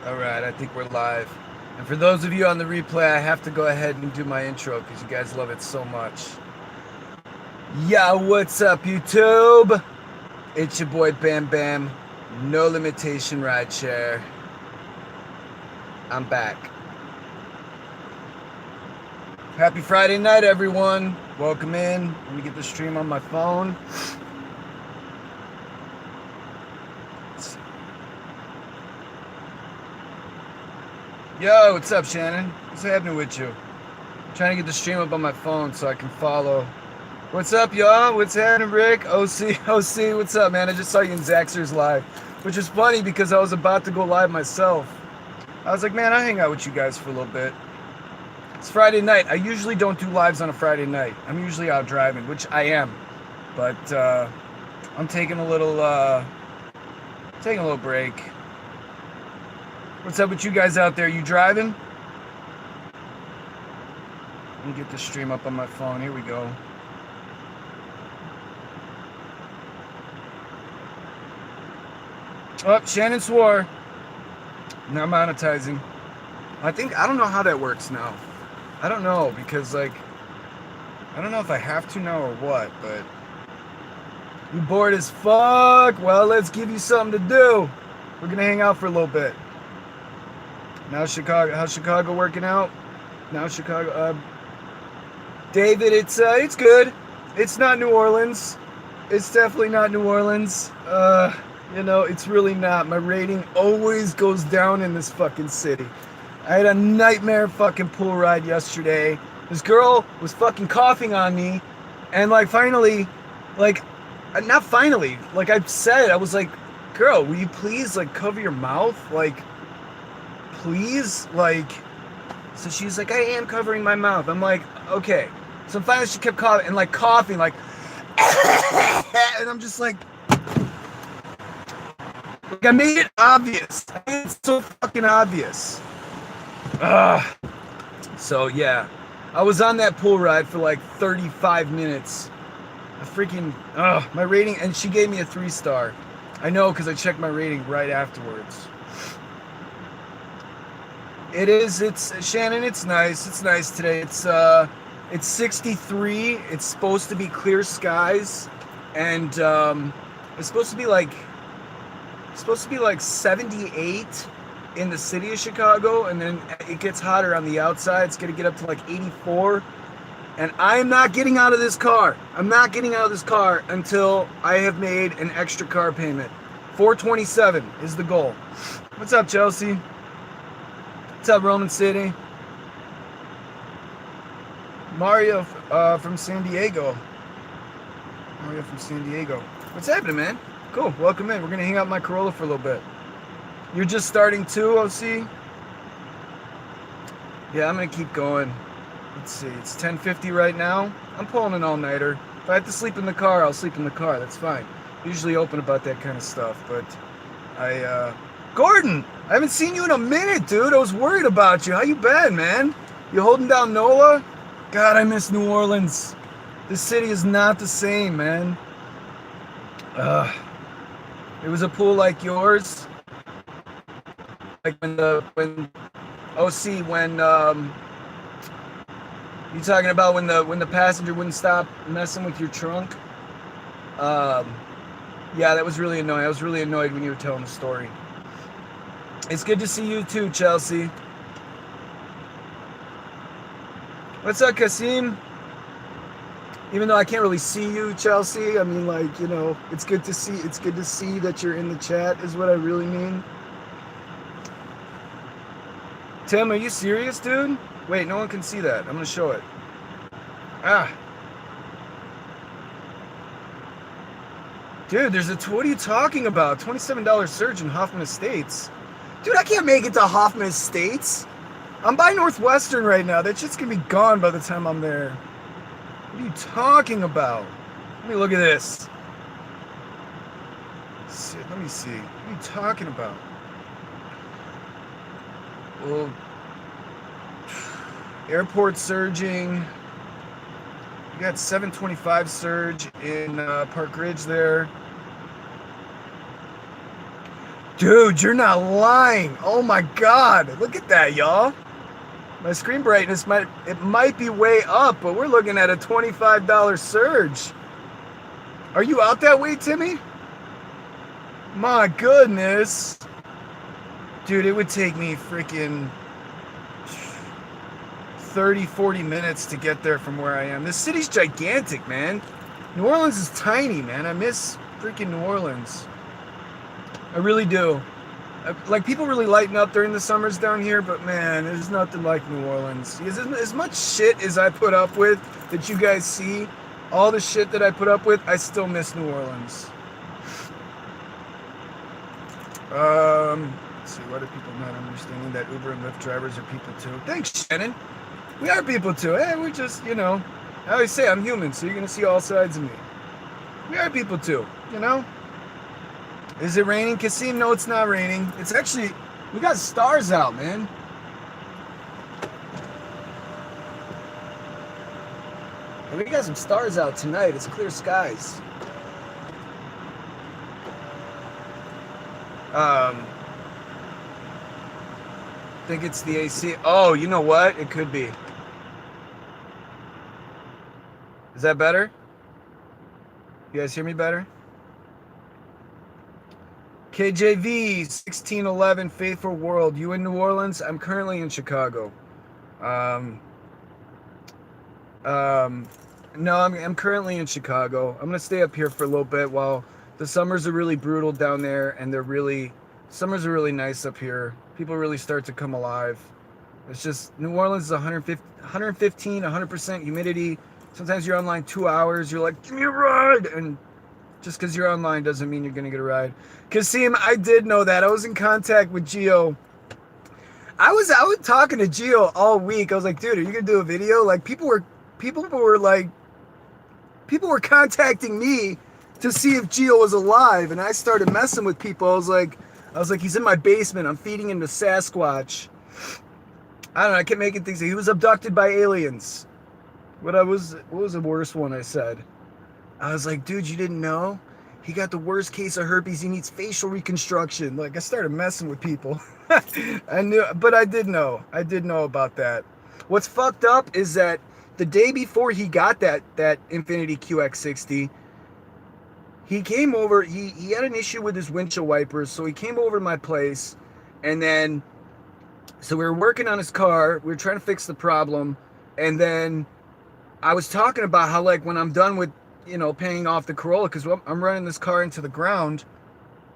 All right, I think we're live. And for those of you on the replay, I have to go ahead and do my intro because you guys love it so much. Yeah, what's up, YouTube? It's your boy Bam Bam, no limitation rideshare. I'm back. Happy Friday night, everyone. Welcome in. Let me get the stream on my phone. Yo, what's up, Shannon? What's happening with you? I'm trying to get the stream up on my phone so I can follow. What's up, y'all? What's happening, Rick? OC, what's up, man? I just saw you in Zaxxer's live, which is funny because I was about to go live myself. I was like, man, I'll hang out with you guys for a little bit. It's Friday night. I usually don't do lives on a Friday night. I'm usually out driving, which I am. But I'm taking a little break. What's up with you guys out there? You driving? Let me get the stream up on my phone. Here we go. Oh, Shannon swore. Not monetizing. I don't know how that works now. I don't know because I don't know if I have to now or what, but you bored as fuck? Well, let's give you something to do. We're gonna hang out for a little bit. Now Chicago, how's Chicago working out? Now Chicago, David, it's good. It's not New Orleans. It's definitely not New Orleans. It's really not. My rating always goes down in this fucking city. I had a nightmare fucking pool ride yesterday. This girl was fucking coughing on me, and finally, not finally, I said, I was like, girl, will you please cover your mouth? Please? So she's like, I am covering my mouth. I'm like, okay. So finally she kept coughing, and coughing, and I'm just like I made it obvious. I made it so fucking obvious. So yeah, I was on that pool ride for 35 minutes. My rating, and she gave me a 3-star. I know because I checked my rating right afterwards. It's Shannon, it's nice. It's nice today. It's 63. It's supposed to be clear skies, and it's supposed to be 78 in the city of Chicago, and then it gets hotter on the outside. It's gonna get up to 84, and I'm not getting out of this car. I'm not getting out of this car until I have made an extra car payment. $427 is the goal. What's up, Chelsea? What's up, Roman City? Mario from San Diego. What's happening, man? Cool, welcome in. We're gonna hang out in my Corolla for a little bit. You're just starting too, OC? Yeah, I'm gonna keep going. Let's see, it's 10:50 right now. I'm pulling an all-nighter. If I have to sleep in the car, I'll sleep in the car. That's fine. Usually open about that kind of stuff, but Gordon, I haven't seen you in a minute, dude. I was worried about you. How you been, man? You holding down NOLA? God, I miss New Orleans. This city is not the same, man. It was a pool like yours. When you talking about when the passenger wouldn't stop messing with your trunk? Yeah, that was really annoying. I was really annoyed when you were telling the story. It's good to see you too, Chelsea. What's up, Kasim? Even though I can't really see you, Chelsea, I mean, it's good to see. It's good to see that you're in the chat. Is what I really mean. Tim, are you serious, dude? Wait, no one can see that. I'm gonna show it. Dude, what are you talking about? $27 surge in Hoffman Estates. Dude, I can't make it to Hoffman Estates. I'm by Northwestern right now. That shit's gonna be gone by the time I'm there. What are you talking about? Let me look at this. Let me see. What are you talking about? Well, airport surging. You got 725 surge in Park Ridge there. Dude, you're not lying. Oh my God. Look at that, y'all. My screen brightness might be way up, but we're looking at a $25 surge. Are you out that way, Timmy? My goodness. Dude, it would take me freaking 30, 40 minutes to get there from where I am. This city's gigantic, man. New Orleans is tiny, man. I miss freaking New Orleans. I really do. Like, people really lighten up during the summers down here, but man, there's nothing like New Orleans. As much shit as I put up with that you guys see, all the shit that I put up with, I still miss New Orleans. Let's see, what are people not understanding? That Uber and Lyft drivers are people too. Thanks, Shannon. We are people too. Hey, we're just, you know, I always say I'm human, so you're going to see all sides of me. We are people too, you know? Is it raining, Kasim? No, it's not raining. It's actually, we got stars out, man. And we got some stars out tonight. It's clear skies. Think it's the AC. Oh, you know what? It could be. Is that better? You guys hear me better? KJV 1611 Faithful World. You in New Orleans? I'm currently in Chicago. No, I'm currently in Chicago. I'm gonna stay up here for a little bit while the summers are really brutal down there, and summers are really nice up here. People really start to come alive. It's just New Orleans is 115, 100% humidity. Sometimes you're online 2 hours. You're like, give me a ride, and just because you're online doesn't mean you're gonna get a ride. Kasim, I did know that. I was in contact with Gio. I was talking to Gio all week. I was like, dude, are you gonna do a video? Like, people were contacting me to see if Gio was alive, and I started messing with people. I was like, he's in my basement. I'm feeding him to Sasquatch. I don't know. I kept making things. He was abducted by aliens. What was the worst one I said? I was like, dude, you didn't know? He got the worst case of herpes. He needs facial reconstruction. Like, I started messing with people. I knew, but I did know. I did know about that. What's fucked up is that the day before he got that Infiniti QX60, he came over. He had an issue with his windshield wipers, so he came over to my place, and then, so we were working on his car. We were trying to fix the problem, and then I was talking about how, like, when I'm done with, you know, paying off the Corolla, because I'm running this car into the ground.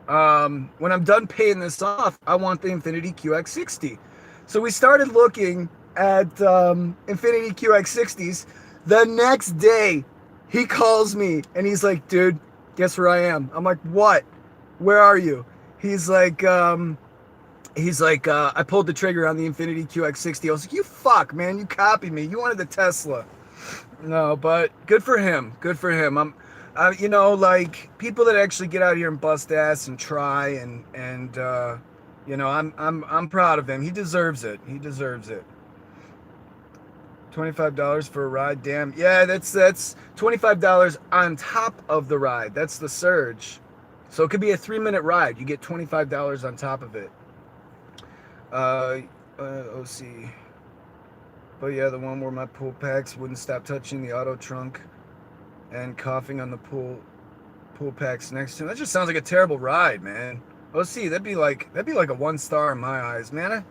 When I'm done paying this off, I want the Infiniti QX60. So we started looking at Infiniti QX60s. The next day, he calls me and he's like, dude, guess where I am? I'm like, what? Where are you? He's like, I pulled the trigger on the Infiniti QX60. I was like, you fuck, man, you copied me. You wanted the Tesla. No, but good for him. Good for him. You know, like, people that actually get out here and bust ass and try and you know, I'm proud of him. He deserves it. He deserves it. $25 for a ride. Damn. Yeah, that's $25 on top of the ride. That's the surge. So it could be a 3-minute ride. You get $25 on top of it. OC. But yeah, the one where my pool packs wouldn't stop touching the auto trunk and coughing on the pool packs next to him. That just sounds like a terrible ride, man. OC, that'd be like a 1 star in my eyes, man.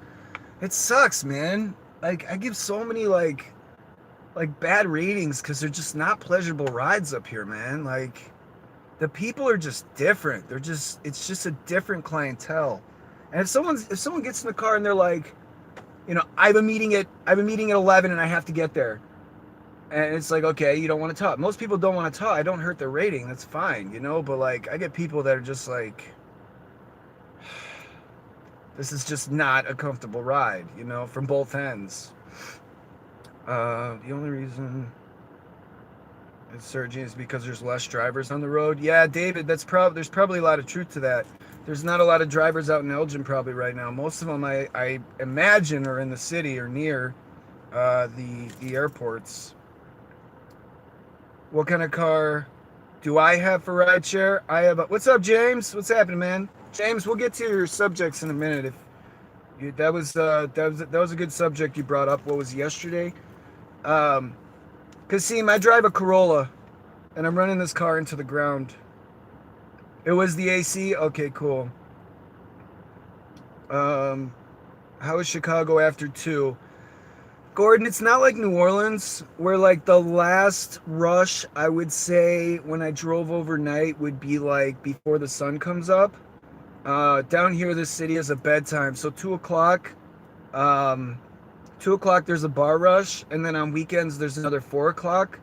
It sucks, man. Like, I give so many like bad ratings because they're just not pleasurable rides up here, man. Like, the people are just different. It's just a different clientele. And if someone gets in the car and they're like, you know, I've been meeting at 11 and I have to get there. And it's like, okay, you don't want to talk. Most people don't want to talk. I don't hurt their rating. That's fine, you know? But, like, I get people that are just like, this is just not a comfortable ride, you know, from both ends. The only reason it's surging is because there's less drivers on the road. Yeah, David, there's probably a lot of truth to that. There's not a lot of drivers out in Elgin probably right now. Most of them, I imagine, are in the city or near the airports. What kind of car do I have for rideshare? I have what's up, James? What's happening, man? James, we'll get to your subjects in a minute. If that was a good subject you brought up. What was yesterday? Cause see, I drive a Corolla, and I'm running this car into the ground. It was the AC. Okay, cool. Um, how is Chicago after 2? Gordon, it's not like New Orleans, where like the last rush, I would say, when I drove overnight would be like before the sun comes up. Down here, this city is a bedtime. So 2 o'clock, 2 o'clock, there's a bar rush, and then on weekends there's another 4 o'clock.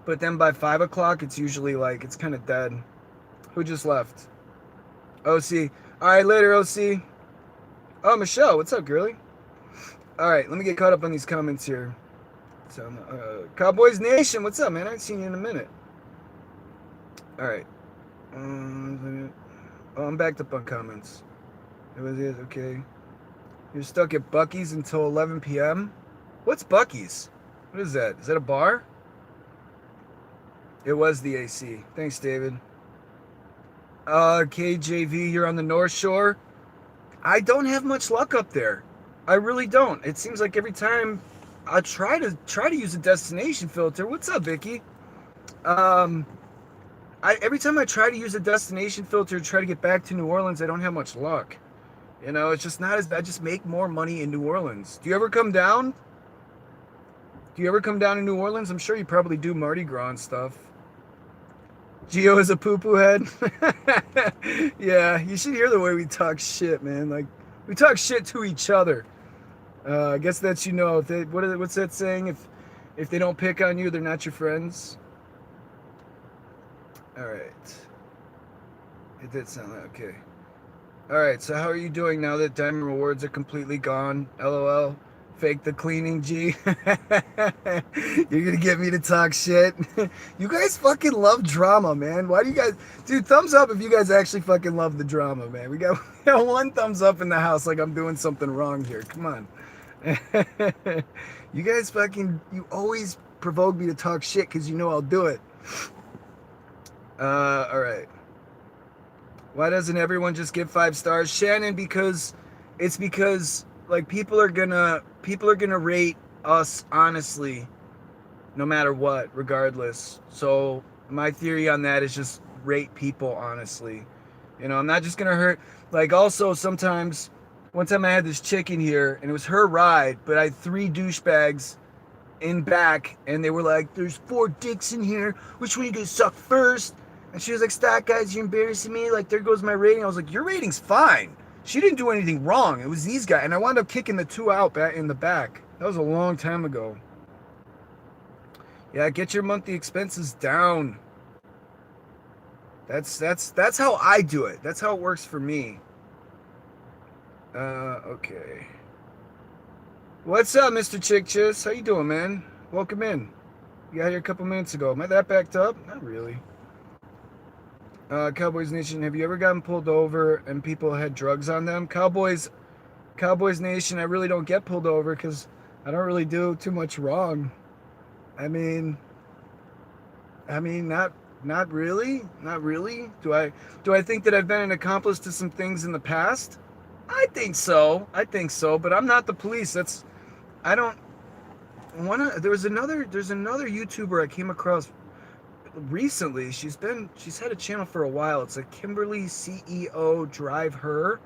But then by 5 o'clock, it's usually like it's kind of dead. Who just left? OC. All right, later, OC. Oh, Michelle, what's up, girly? All right, let me get caught up on these comments here. So, Cowboys Nation, what's up, man? I haven't seen you in a minute. All right. Oh, I'm backed up on comments. It was okay. You're stuck at Buc-ee's until 11 p.m. What's Buc-ee's? What is that? Is that a bar? It was the AC. Thanks, David. KJV, you're on the North Shore. I don't have much luck up there. I really don't. It seems like every time I try to use a destination filter. What's up, Vicky? Every time I try to use a destination filter to try to get back to New Orleans, I don't have much luck. You know, it's just not as bad. I just make more money in New Orleans. Do you ever come down? Do you ever come down to New Orleans? I'm sure you probably do Mardi Gras and stuff. Gio is a poo-poo head. Yeah, you should hear the way we talk shit, man. Like, we talk shit to each other. I guess that's, you know, what's that saying? If they don't pick on you, they're not your friends. All right. It did sound like, okay. All right, so how are you doing now that Diamond Rewards are completely gone? LOL. Fake the cleaning, G. You're gonna get me to talk shit. You guys fucking love drama, man. Why do you guys... Dude, thumbs up if you guys actually fucking love the drama, man. We got 1 thumbs up in the house like I'm doing something wrong here. Come on. You guys fucking... You always provoke me to talk shit because you know I'll do it. All right. Why doesn't everyone just give 5 stars? Shannon, because... It's because... Like, people are gonna rate us honestly, no matter what, regardless. So my theory on that is just rate people honestly. You know, I'm not just gonna hurt. Like, also sometimes, one time I had this chick in here and it was her ride, but I had 3 douchebags in back, and they were like, "There's 4 dicks in here. Which one you gonna suck first?" And she was like, "Stop, guys, you're embarrassing me. Like, there goes my rating." I was like, "Your rating's fine. She didn't do anything wrong. It was these guys." And I wound up kicking the 2 out back in the back. That was a long time ago. Yeah, get your monthly expenses down. That's how I do it. That's how it works for me. Okay. What's up, Mr. Chickchis? How you doing, man? Welcome in. You got here a couple minutes ago. Am I that backed up? Not really. Cowboys Nation, have you ever gotten pulled over and people had drugs on them? Cowboys Nation, I really don't get pulled over because I don't really do too much wrong. I mean, not really. Do I think that I've been an accomplice to some things in the past? I think so, but I'm not the police. There's another YouTuber I came across recently. She's had a channel for a while. It's like Kimberly CEO Drive Her,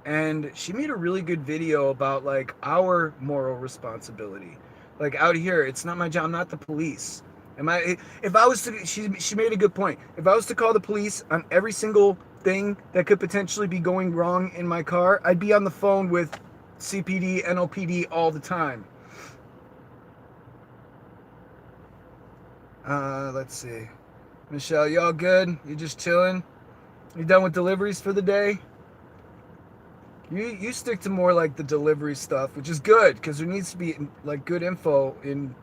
and she made a really good video about like our moral responsibility. Like, out here, it's not my job. I'm not the police. She made a good point. If I was to call the police on every single thing that could potentially be going wrong in my car, I'd be on the phone with CPD, NOPD all the time. Let's see. Michelle, you all good? You just chilling? You done with deliveries for the day? You stick to more like the delivery stuff, which is good because there needs to be like good info in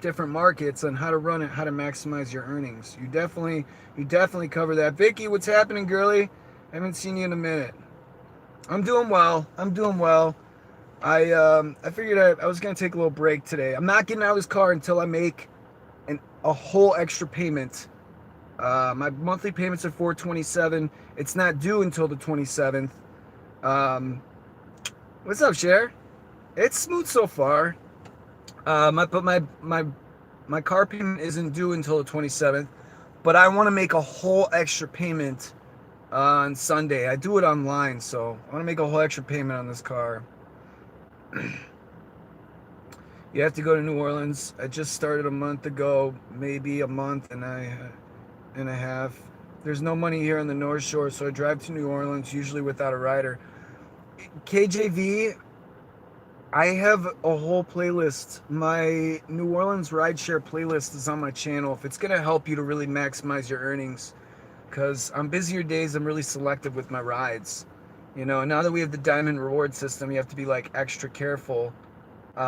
different markets on how to run it, how to maximize your earnings. You definitely cover that. Vicky, what's happening, girly? I haven't seen you in a minute. I'm doing well. I figured I was gonna take a little break today. I'm not getting out of this car until I make a whole extra payment My monthly payments are $427. It's not due until the 27th. Um, what's up, Cher? It's smooth so far. My car payment isn't due until the 27th, but I want to make a whole extra payment on Sunday. I do it online, so I want to make a whole extra payment on this car. You have to go to New Orleans. I just started a month ago, maybe a month and a half. There's no money here on the North Shore, so I drive to New Orleans, usually without a rider. KJV, I have a whole playlist. My New Orleans Rideshare playlist is on my channel. If it's going to help you to really maximize your earnings, because on busier days, I'm really selective with my rides. You know, now that we have the diamond reward system, you have to be like extra careful. You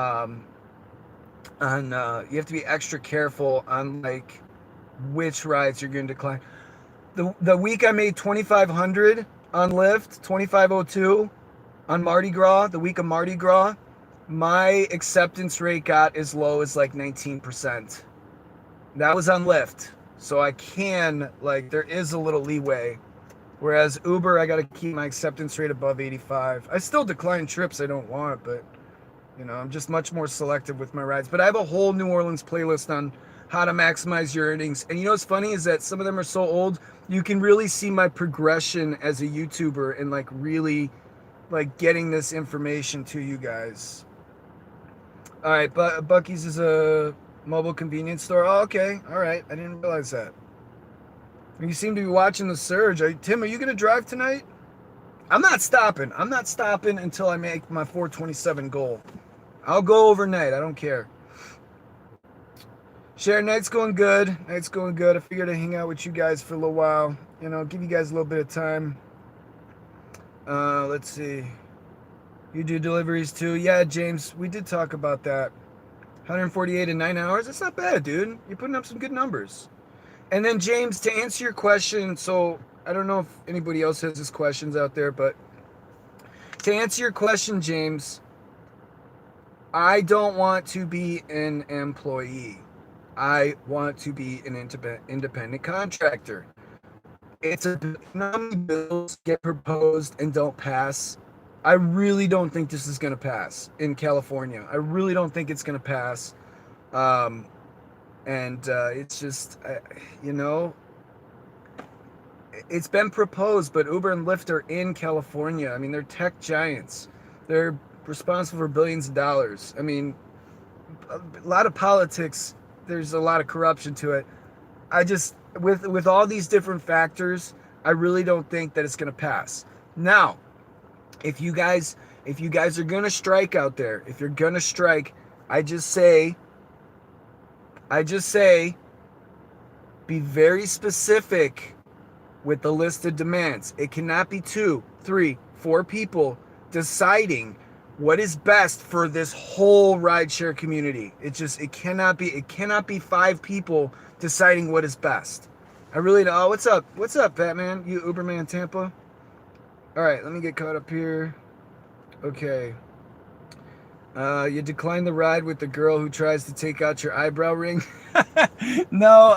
have to be extra careful on like which rides you're going to decline. The week I made 2,500 on Lyft, 2,502 on Mardi Gras, the week of Mardi Gras, my acceptance rate got as low as like 19%. That was on Lyft. So I can, like, there is a little leeway. Whereas Uber, I got to keep my acceptance rate above 85. I still decline trips I don't want, but, you know, I'm just much more selective with my rides. But I have a whole New Orleans playlist on how to maximize your earnings. And you know what's funny is that some of them are so old, you can really see my progression as a YouTuber and, like, really, like, getting this information to you guys. All right, Buc-ee's is a mobile convenience store. Oh, okay. All right. I didn't realize that. You seem to be watching the surge. Tim, are you going to drive tonight? I'm not stopping. I'm not stopping until I make my 427 goal. I'll go overnight. I don't care. Share, night's going good. Night's going good. I figured I'd hang out with you guys for a little while. You know, give you guys a little bit of time. Let's see. You do deliveries too? Yeah, James, we did talk about that. 148 in 9 hours? That's not bad, dude. You're putting up some good numbers. And then, James, to answer your question, so I don't know if anybody else has these questions out there, but to answer your question, James, I don't want to be an employee. I want to be an independent contractor. It's a bills get proposed and don't pass. I really don't think this is going to pass in California. I really don't think it's going to pass. It's just, you know, it's been proposed, but Uber and Lyft are in California. I mean, they're tech giants. They're responsible for billions of dollars. I mean, a lot of politics, there's a lot of corruption to it. I just, with all these different factors, I really don't think that it's going to pass. Now, if you guys are gonna strike out there, if you're gonna strike, I just say, be very specific with the list of demands. It cannot be 2, 3, 4 people deciding what is best for this whole rideshare community. It cannot be 5 people deciding what is best. I really don't. Oh, what's up, Batman? You Uberman Tampa? All right, let me get caught up here. Okay. You declined the ride with the girl who tries to take out your eyebrow ring? No,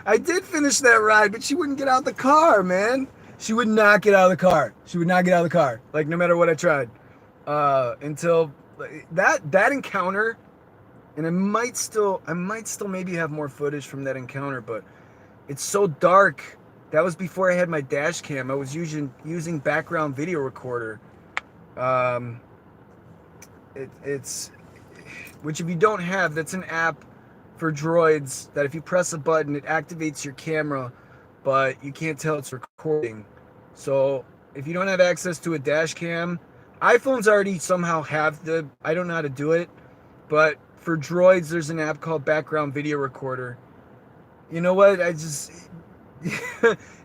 I did finish that ride, but she wouldn't get out the car, man. She would not get out of the car. She would not get out of the car, like no matter what I tried. Until that encounter, and I might still maybe have more footage from that encounter, but it's so dark. That was before I had my dash cam. I was using background video recorder. It's which if you don't have, that's an app for droids that if you press a button, it activates your camera, but you can't tell it's recording. So if you don't have access to a dash cam, iPhones already somehow have I don't know how to do it, but for droids, there's an app called background video recorder. You know what?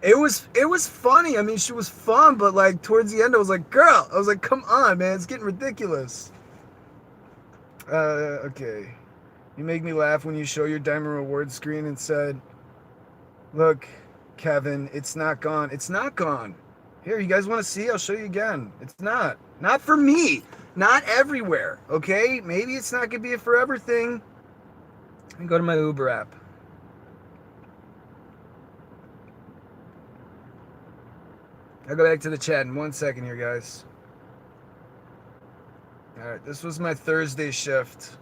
It was funny. I mean, she was fun, but like towards the end, I was like, girl, I was like, come on, man, it's getting ridiculous. Okay. You make me laugh when you show your diamond reward screen and said, look, Kevin, it's not gone. It's not gone. Here, you guys want to see? I'll show you again. It's not for me, not everywhere. Okay. Maybe it's not going to be a forever thing. Let me go to my Uber app. I'll go back to the chat in 1 second here, guys. All right, this was my Thursday shift.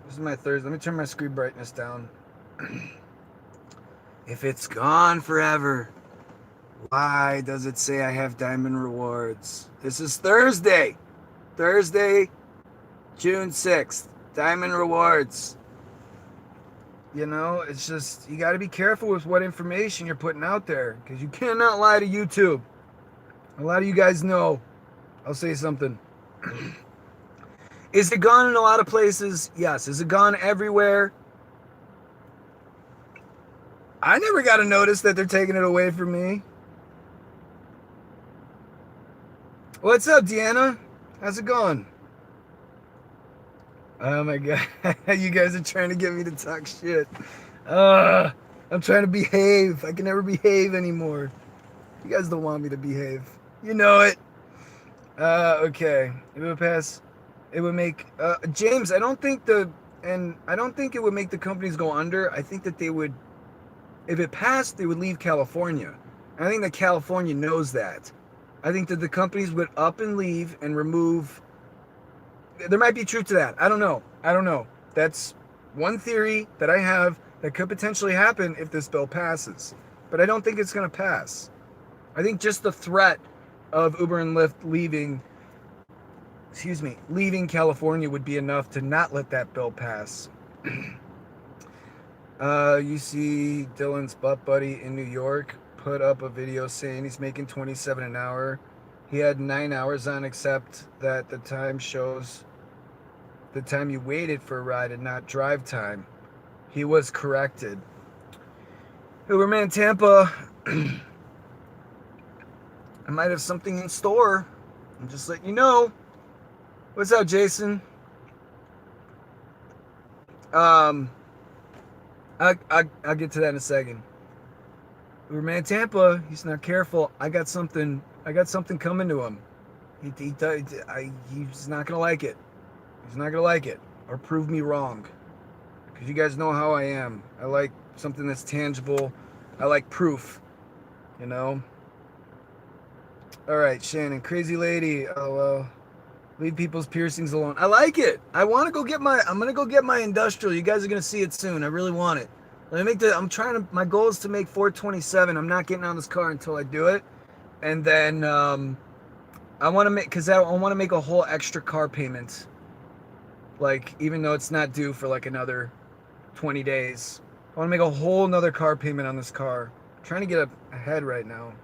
This is my Thursday. Let me turn my screen brightness down. If it's gone forever, why does it say I have diamond rewards? This is Thursday. Thursday, June 6th. Diamond rewards. You know, it's just, you got to be careful with what information you're putting out there, because you cannot lie to YouTube. A lot of you guys know. I'll say something. Is it gone in a lot of places? Yes. Is it gone everywhere? I never got a notice that they're taking it away from me. What's up, Deanna? How's it going? Oh my god. You guys are trying to get me to talk shit. I'm trying to behave. I can never behave anymore. You guys don't want me to behave. You know it. Okay. It would pass. It would make James, I don't think it would make the companies go under. I think that they would, if it passed, they would leave California. I think that California knows that. I think that the companies would up and leave and remove. There might be truth to that. I don't know. That's one theory that I have that could potentially happen if this bill passes. But I don't think it's going to pass. I think just the threat of Uber and Lyft leaving California would be enough to not let that bill pass. You see Dylan's butt buddy in New York put up a video saying he's making $27 an hour. He had 9 hours on, except that the time shows the time you waited for a ride and not drive time. He was corrected. Uberman Tampa, I might have something in store. I'm just letting you know. What's up, Jason? I'll get to that in a second. Uberman Tampa, he's not careful. I got something coming to him. He's not gonna like it. He's not gonna like it, or prove me wrong. Because you guys know how I am. I like something that's tangible. I like proof. You know. All right, Shannon, crazy lady. Oh well. Leave people's piercings alone. I like it. I'm gonna go get my industrial. You guys are gonna see it soon. I really want it. My goal is to make 427. I'm not getting on this car until I do it. And then I want to make a whole extra car payment. Like, even though it's not due for like another 20 days. I want to make a whole nother car payment on this car. I'm trying to get ahead right now.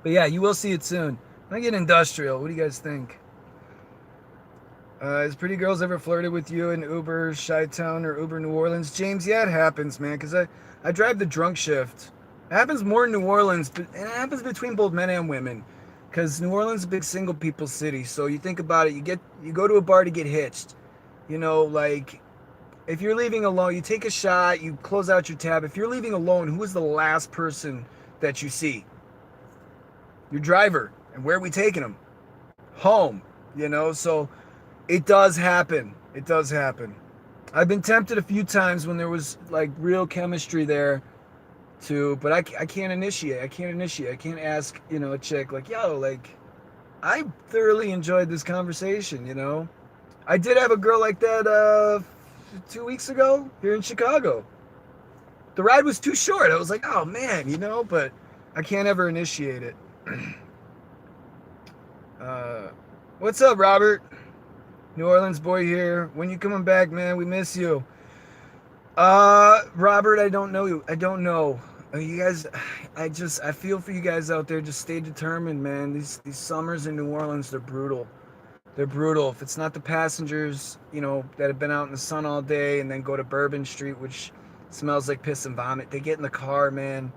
But yeah, you will see it soon. I get industrial. What do you guys think? Has Pretty Girls ever flirted with you in Uber Chi-Town or Uber New Orleans? James, yeah, it happens, man, because I drive the drunk shift. It happens more in New Orleans, but it happens between both men and women, because New Orleans is a big single people city. So you think about it, you go to a bar to get hitched. You know, like, if you're leaving alone, you take a shot, you close out your tab. If you're leaving alone, who is the last person that you see? Your driver. And where are we taking him? Home. You know, so it does happen. It does happen. I've been tempted a few times when there was like real chemistry there but I can't initiate. I can't ask, you know, a chick like, yo, like, I thoroughly enjoyed this conversation, you know. I did have a girl like that 2 weeks ago here in Chicago. The ride was too short. I was like, oh man, you know, but I can't ever initiate it. What's up, Robert? New Orleans boy here. When you coming back, man? We miss you. Robert, I don't know you. I don't know. You guys, I feel for you guys out there. Just stay determined, man. These summers in New Orleans, they're brutal. They're brutal. If it's not the passengers, you know, that have been out in the sun all day and then go to Bourbon Street, which smells like piss and vomit. They get in the car, man.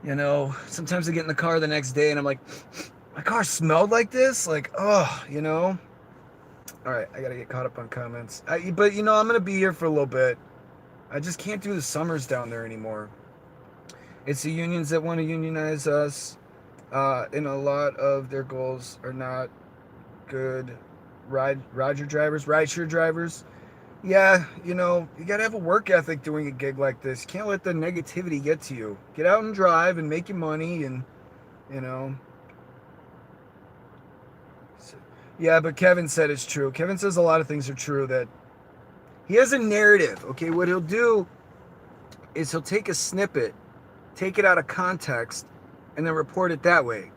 You know, sometimes they get in the car the next day and I'm like, my car smelled like this? Like, oh, you know. All right, I got to get caught up on comments. But, you know, I'm going to be here for a little bit. I just can't do the summers down there anymore. It's the unions that want to unionize us, and a lot of their goals are not good. Rideshare drivers. Yeah, you know, you got to have a work ethic doing a gig like this. You can't let the negativity get to you. Get out and drive and make your money and you know. So, yeah, but Kevin said it's true. Kevin says a lot of things are true, that he has a narrative. Okay, what he'll do is he'll take a snippet, take it out of context, and then report it that way,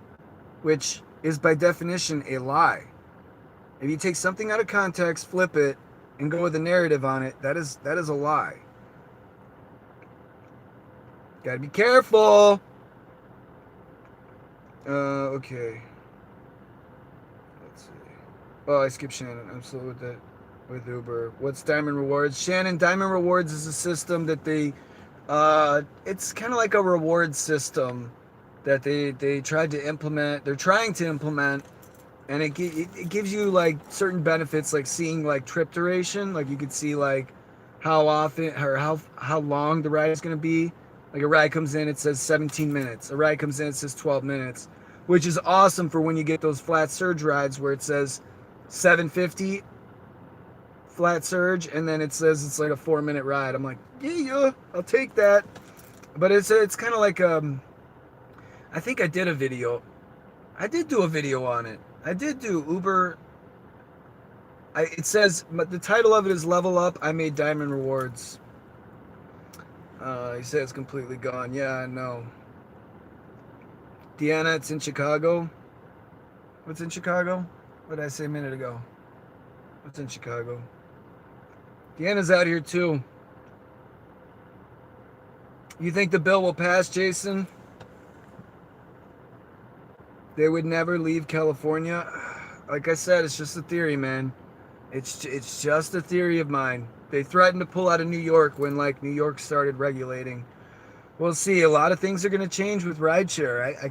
which is by definition a lie. If you take something out of context, flip it, and go with a narrative on it, that is a lie. Gotta be careful. Okay. Let's see. Oh, I skipped Shannon. I'm slow with that. With Uber. What's Diamond Rewards? Shannon, Diamond Rewards is a system that it's kind of like a reward system that they tried to implement. They're trying to implement, and it gives you like certain benefits, like seeing like trip duration. Like you could see like how often or how long the ride is going to be. Like a ride comes in, it says 17 minutes. A ride comes in, it says 12 minutes, which is awesome for when you get those flat surge rides where it says 750 flat surge, and then it says it's like a 4-minute ride. I'm like, yeah, I'll take that. But it's kind of like I think I did a video. I did do a video on it. I did do Uber. It says, but the title of it is Level Up. I made Diamond Rewards. He said it's completely gone. Yeah, I know. Deanna, it's in Chicago. What's in Chicago? What did I say a minute ago? What's in Chicago? Deanna's out here too. You think the bill will pass, Jason? They would never leave California. Like I said, it's just a theory, man. It's just a theory of mine. They threatened to pull out of New York when like New York started regulating. We'll see. A lot of things are going to change with rideshare. I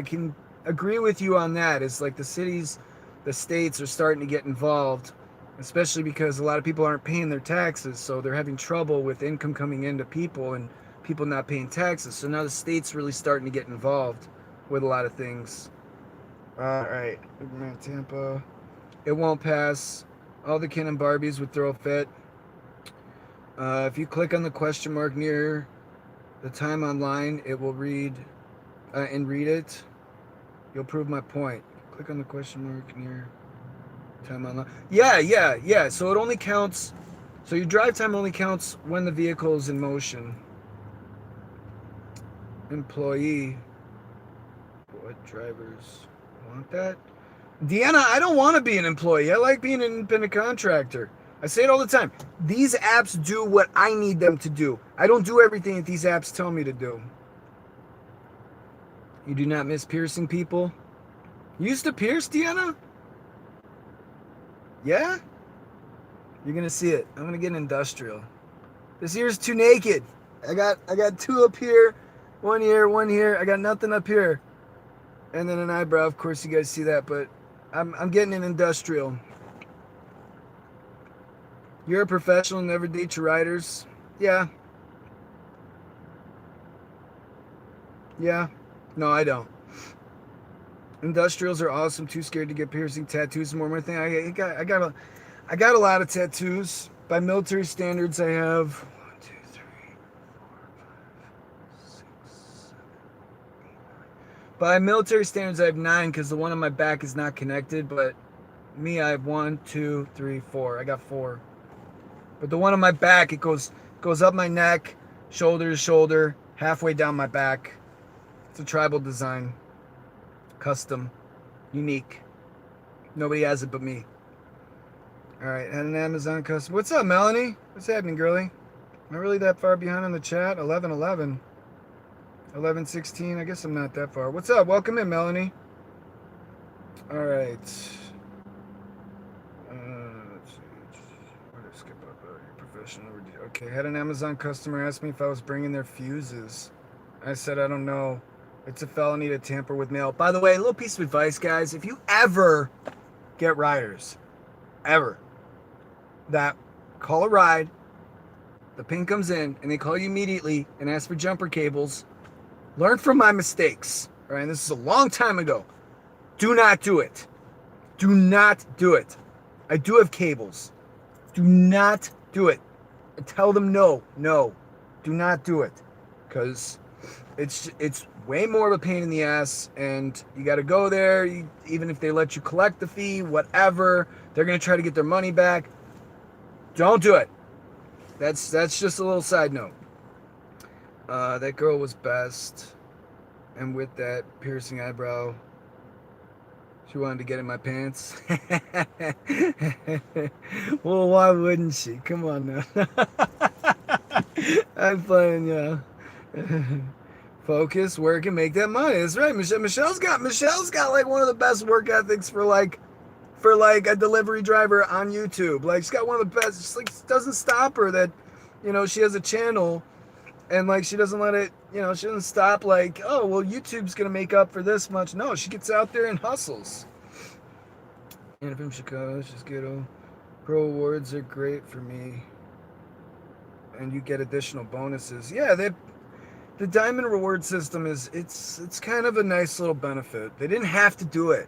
can agree with you on that. It's like the cities, the states are starting to get involved, especially because a lot of people aren't paying their taxes, so they're having trouble with income coming into people and people not paying taxes. So now the state's really starting to get involved with a lot of things. All right, Tampa. It won't pass. All the Ken and Barbies would throw a fit. If you click on the question mark near the time online, it will read and read it. You'll prove my point. Click on the question mark near time online. Yeah. So it only counts. So your drive time only counts when the vehicle is in motion. Employee. What drivers want that? Deanna, I don't want to be an employee. I like being an independent contractor. I say it all the time. These apps do what I need them to do. I don't do everything that these apps tell me to do. You do not miss piercing people? You used to pierce, Deanna? Yeah? You're going to see it. I'm going to get an industrial. This ear's too naked. I got two up here, one here. I got nothing up here. And then an eyebrow. Of course, you guys see that, but I'm getting an industrial. You're a professional, never date your riders? Yeah. Yeah. No, I don't. Industrials are awesome. Too scared to get piercing, tattoos, and more thing. I got a lot of tattoos. By military standards, I have 1, 2, 3, 4, 5, 6, 7, 8, 9. By military standards, I have 9 because the one on my back is not connected. But me, I have 1, 2, 3, 4. I got 4. But the one on my back, it goes up my neck, shoulder to shoulder, halfway down my back. It's a tribal design. Custom. Unique. Nobody has it but me. Alright, had an Amazon custom. What's up, Melanie? What's happening, girlie? Am I really that far behind on the chat? 11:11. 11:16. I guess I'm not that far. What's up? Welcome in, Melanie. Alright. Let's see. Where did I skip up? Professional. Okay, had an Amazon customer ask me if I was bringing their fuses. I said, I don't know. It's a felony to tamper with mail. By the way, a little piece of advice, guys. If you ever get riders, ever, that call a ride, the ping comes in, and they call you immediately and ask for jumper cables, learn from my mistakes. All right, and this is a long time ago. Do not do it. Do not do it. I do have cables. Do not do it. I tell them no. Do not do it. Because it's way more of a pain in the ass, and you got to go there. Even if they let you collect the fee, whatever, they're going to try to get their money back. Don't do it. That's just a little side note. That girl was best, and with that piercing eyebrow, she wanted to get in my pants. Well, why wouldn't she? Come on now. I'm playing, yeah. Focus, work, and make that money. That's right. Michelle's got like one of the best work ethics for like a delivery driver on YouTube. Like, she's got one of the best. Just like, doesn't stop her that, she has a channel, and like she doesn't let it. She doesn't stop. Like, oh well, YouTube's gonna make up for this much. No, she gets out there and hustles. And from Chicago, she's ghetto. Pro awards are great for me, and you get additional bonuses. Yeah, the diamond reward system it's kind of a nice little benefit. They didn't have to do it.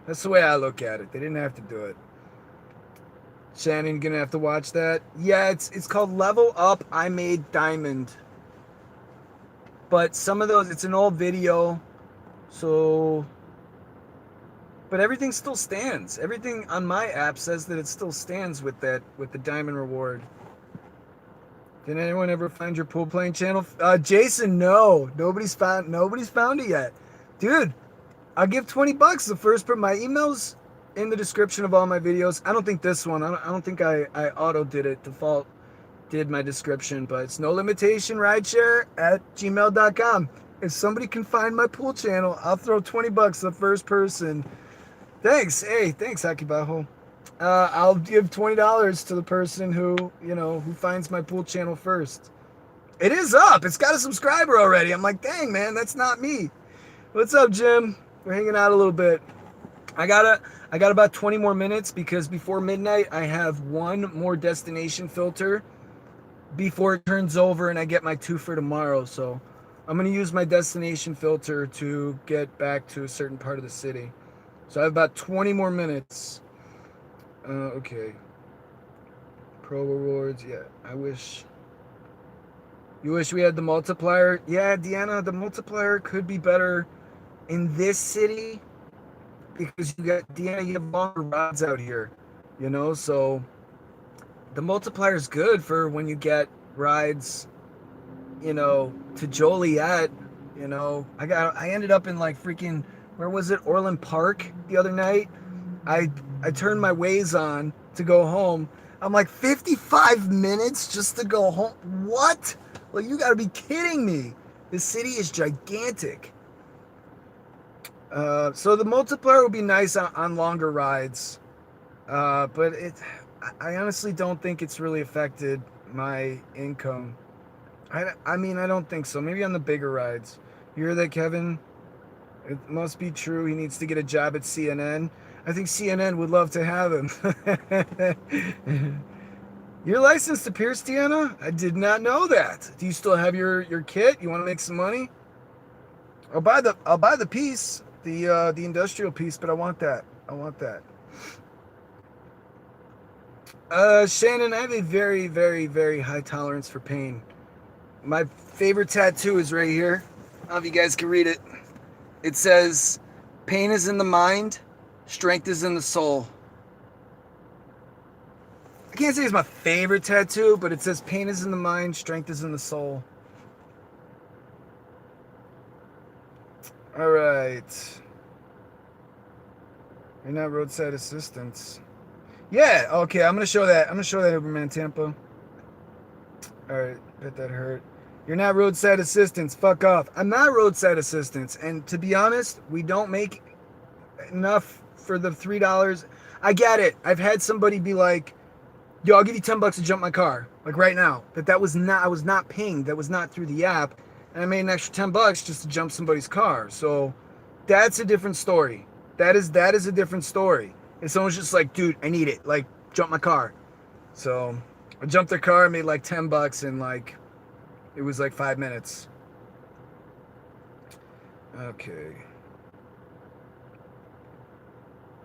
That's the way I look at it. They didn't have to do it. Shannon, gonna have to watch that. Yeah, it's called Level Up. I Made Diamond. But some of those, it's an old video, so. But everything still stands. Everything on my app says that it still stands with the diamond reward. Did anyone ever find your pool playing channel? Jason, no. Nobody's found it yet. Dude, I'll give $20 the first my email's in the description of all my videos. I don't think this one. I don't think I auto did it. Default did my description, but it's no limitation rideshare at gmail.com. If somebody can find my pool channel, I'll throw $20 the first person. Thanks. Hey, thanks, Akibaho. I'll give $20 to the person who finds my pool channel first. It is up. It's got a subscriber already. I'm like, dang, man, that's not me. What's up, Jim? We're hanging out a little bit. I got about 20 more minutes because before midnight, I have one more destination filter before it turns over and I get my 2 for tomorrow. So I'm going to use my destination filter to get back to a certain part of the city. So I have about 20 more minutes. Okay. Pro rewards. Yeah, you wish we had the multiplier. Yeah, Deanna, the multiplier could be better in this city because you have longer rides out here, so the multiplier is good for when you get rides, to Joliet. I ended up in like freaking, where was it? Orland Park the other night. I turned my Waze on to go home. I'm like, 55 minutes just to go home? What? Well, you gotta be kidding me. This city is gigantic. So the multiplier would be nice on longer rides. But I honestly don't think it's really affected my income. I mean, I don't think so. Maybe on the bigger rides. You hear that, Kevin? It must be true. He needs to get a job at CNN. I think CNN would love to have him. You're licensed to pierce, Deanna? I did not know that. Do you still have your kit? You want to make some money? I'll buy the piece, the industrial piece, but I want that. Shannon, I have a very, very, very high tolerance for pain. My favorite tattoo is right here. I don't know if you guys can read it. It says, pain is in the mind, strength is in the soul. I can't say it's my favorite tattoo, but it says pain is in the mind, strength is in the soul. All right. You're not roadside assistance. Yeah, okay, I'm gonna show that Uberman Tampa. All right, bet that hurt. You're not roadside assistance. Fuck off. I'm not roadside assistance, and to be honest, we don't make enough for the $3. I get it. I've had somebody be like, yo, I'll give you $10 to jump my car, like right now. But I was not pinged. That was not through the app. And I made an extra $10 just to jump somebody's car. So that's a different story. That is a different story. If someone's just like, dude, I need it, like, jump my car. So I jumped their car, made like $10, and like, it was like 5 minutes. Okay.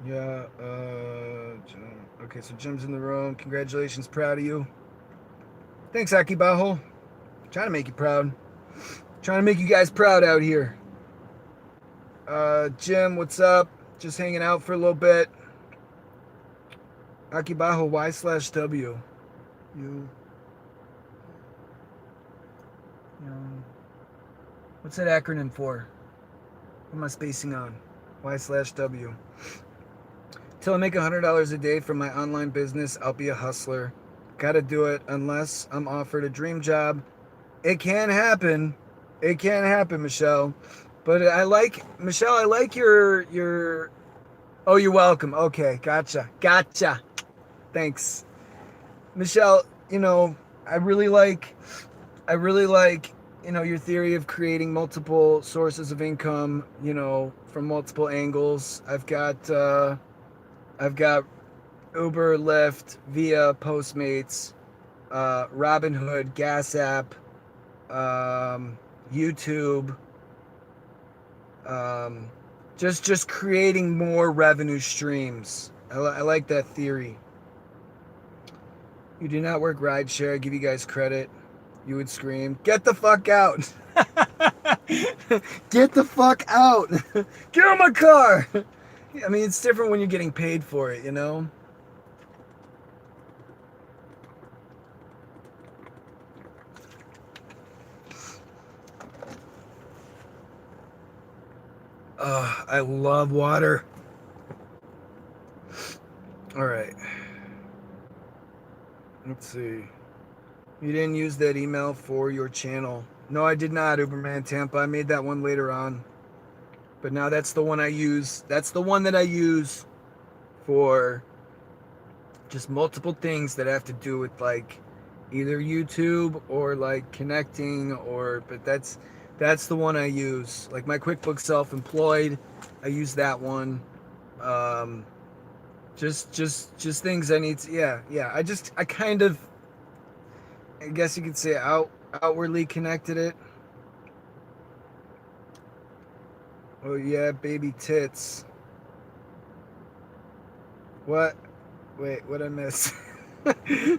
Yeah, Jim. Okay, so Jim's in the room. Congratulations, proud of you. Thanks, Akibaho. Trying to make you proud. Trying to make you guys proud out here. Jim, what's up? Just hanging out for a little bit. Akibaho Y/W. You know, what's that acronym for? What am I spacing on? Y/W. Till I make $100 a day from my online business, I'll be a hustler. Gotta do it unless I'm offered a dream job. It can happen. It can happen, Michelle. But I like your oh, you're welcome. Okay, gotcha. Thanks. Michelle, I really like your theory of creating multiple sources of income, from multiple angles. I've got Uber, Lyft, Via, Postmates, Robinhood, Gas App, YouTube, just creating more revenue streams. I like that theory. You do not work rideshare. I give you guys credit. You would scream, "Get the fuck out!" Get the fuck out! Get out of my car! I mean, it's different when you're getting paid for it, I love water. All right. Let's see. You didn't use that email for your channel. No, I did not, Uberman Tampa. I made that one later on. But now that's the one I use. That's the one that I use for just multiple things that have to do with like either YouTube or like connecting but that's the one I use. Like my QuickBooks Self-Employed, I use that one. Just things I need to, yeah. I kind of, I guess you could say outwardly connected it. Oh yeah, baby tits. What? Wait, what'd I miss? Time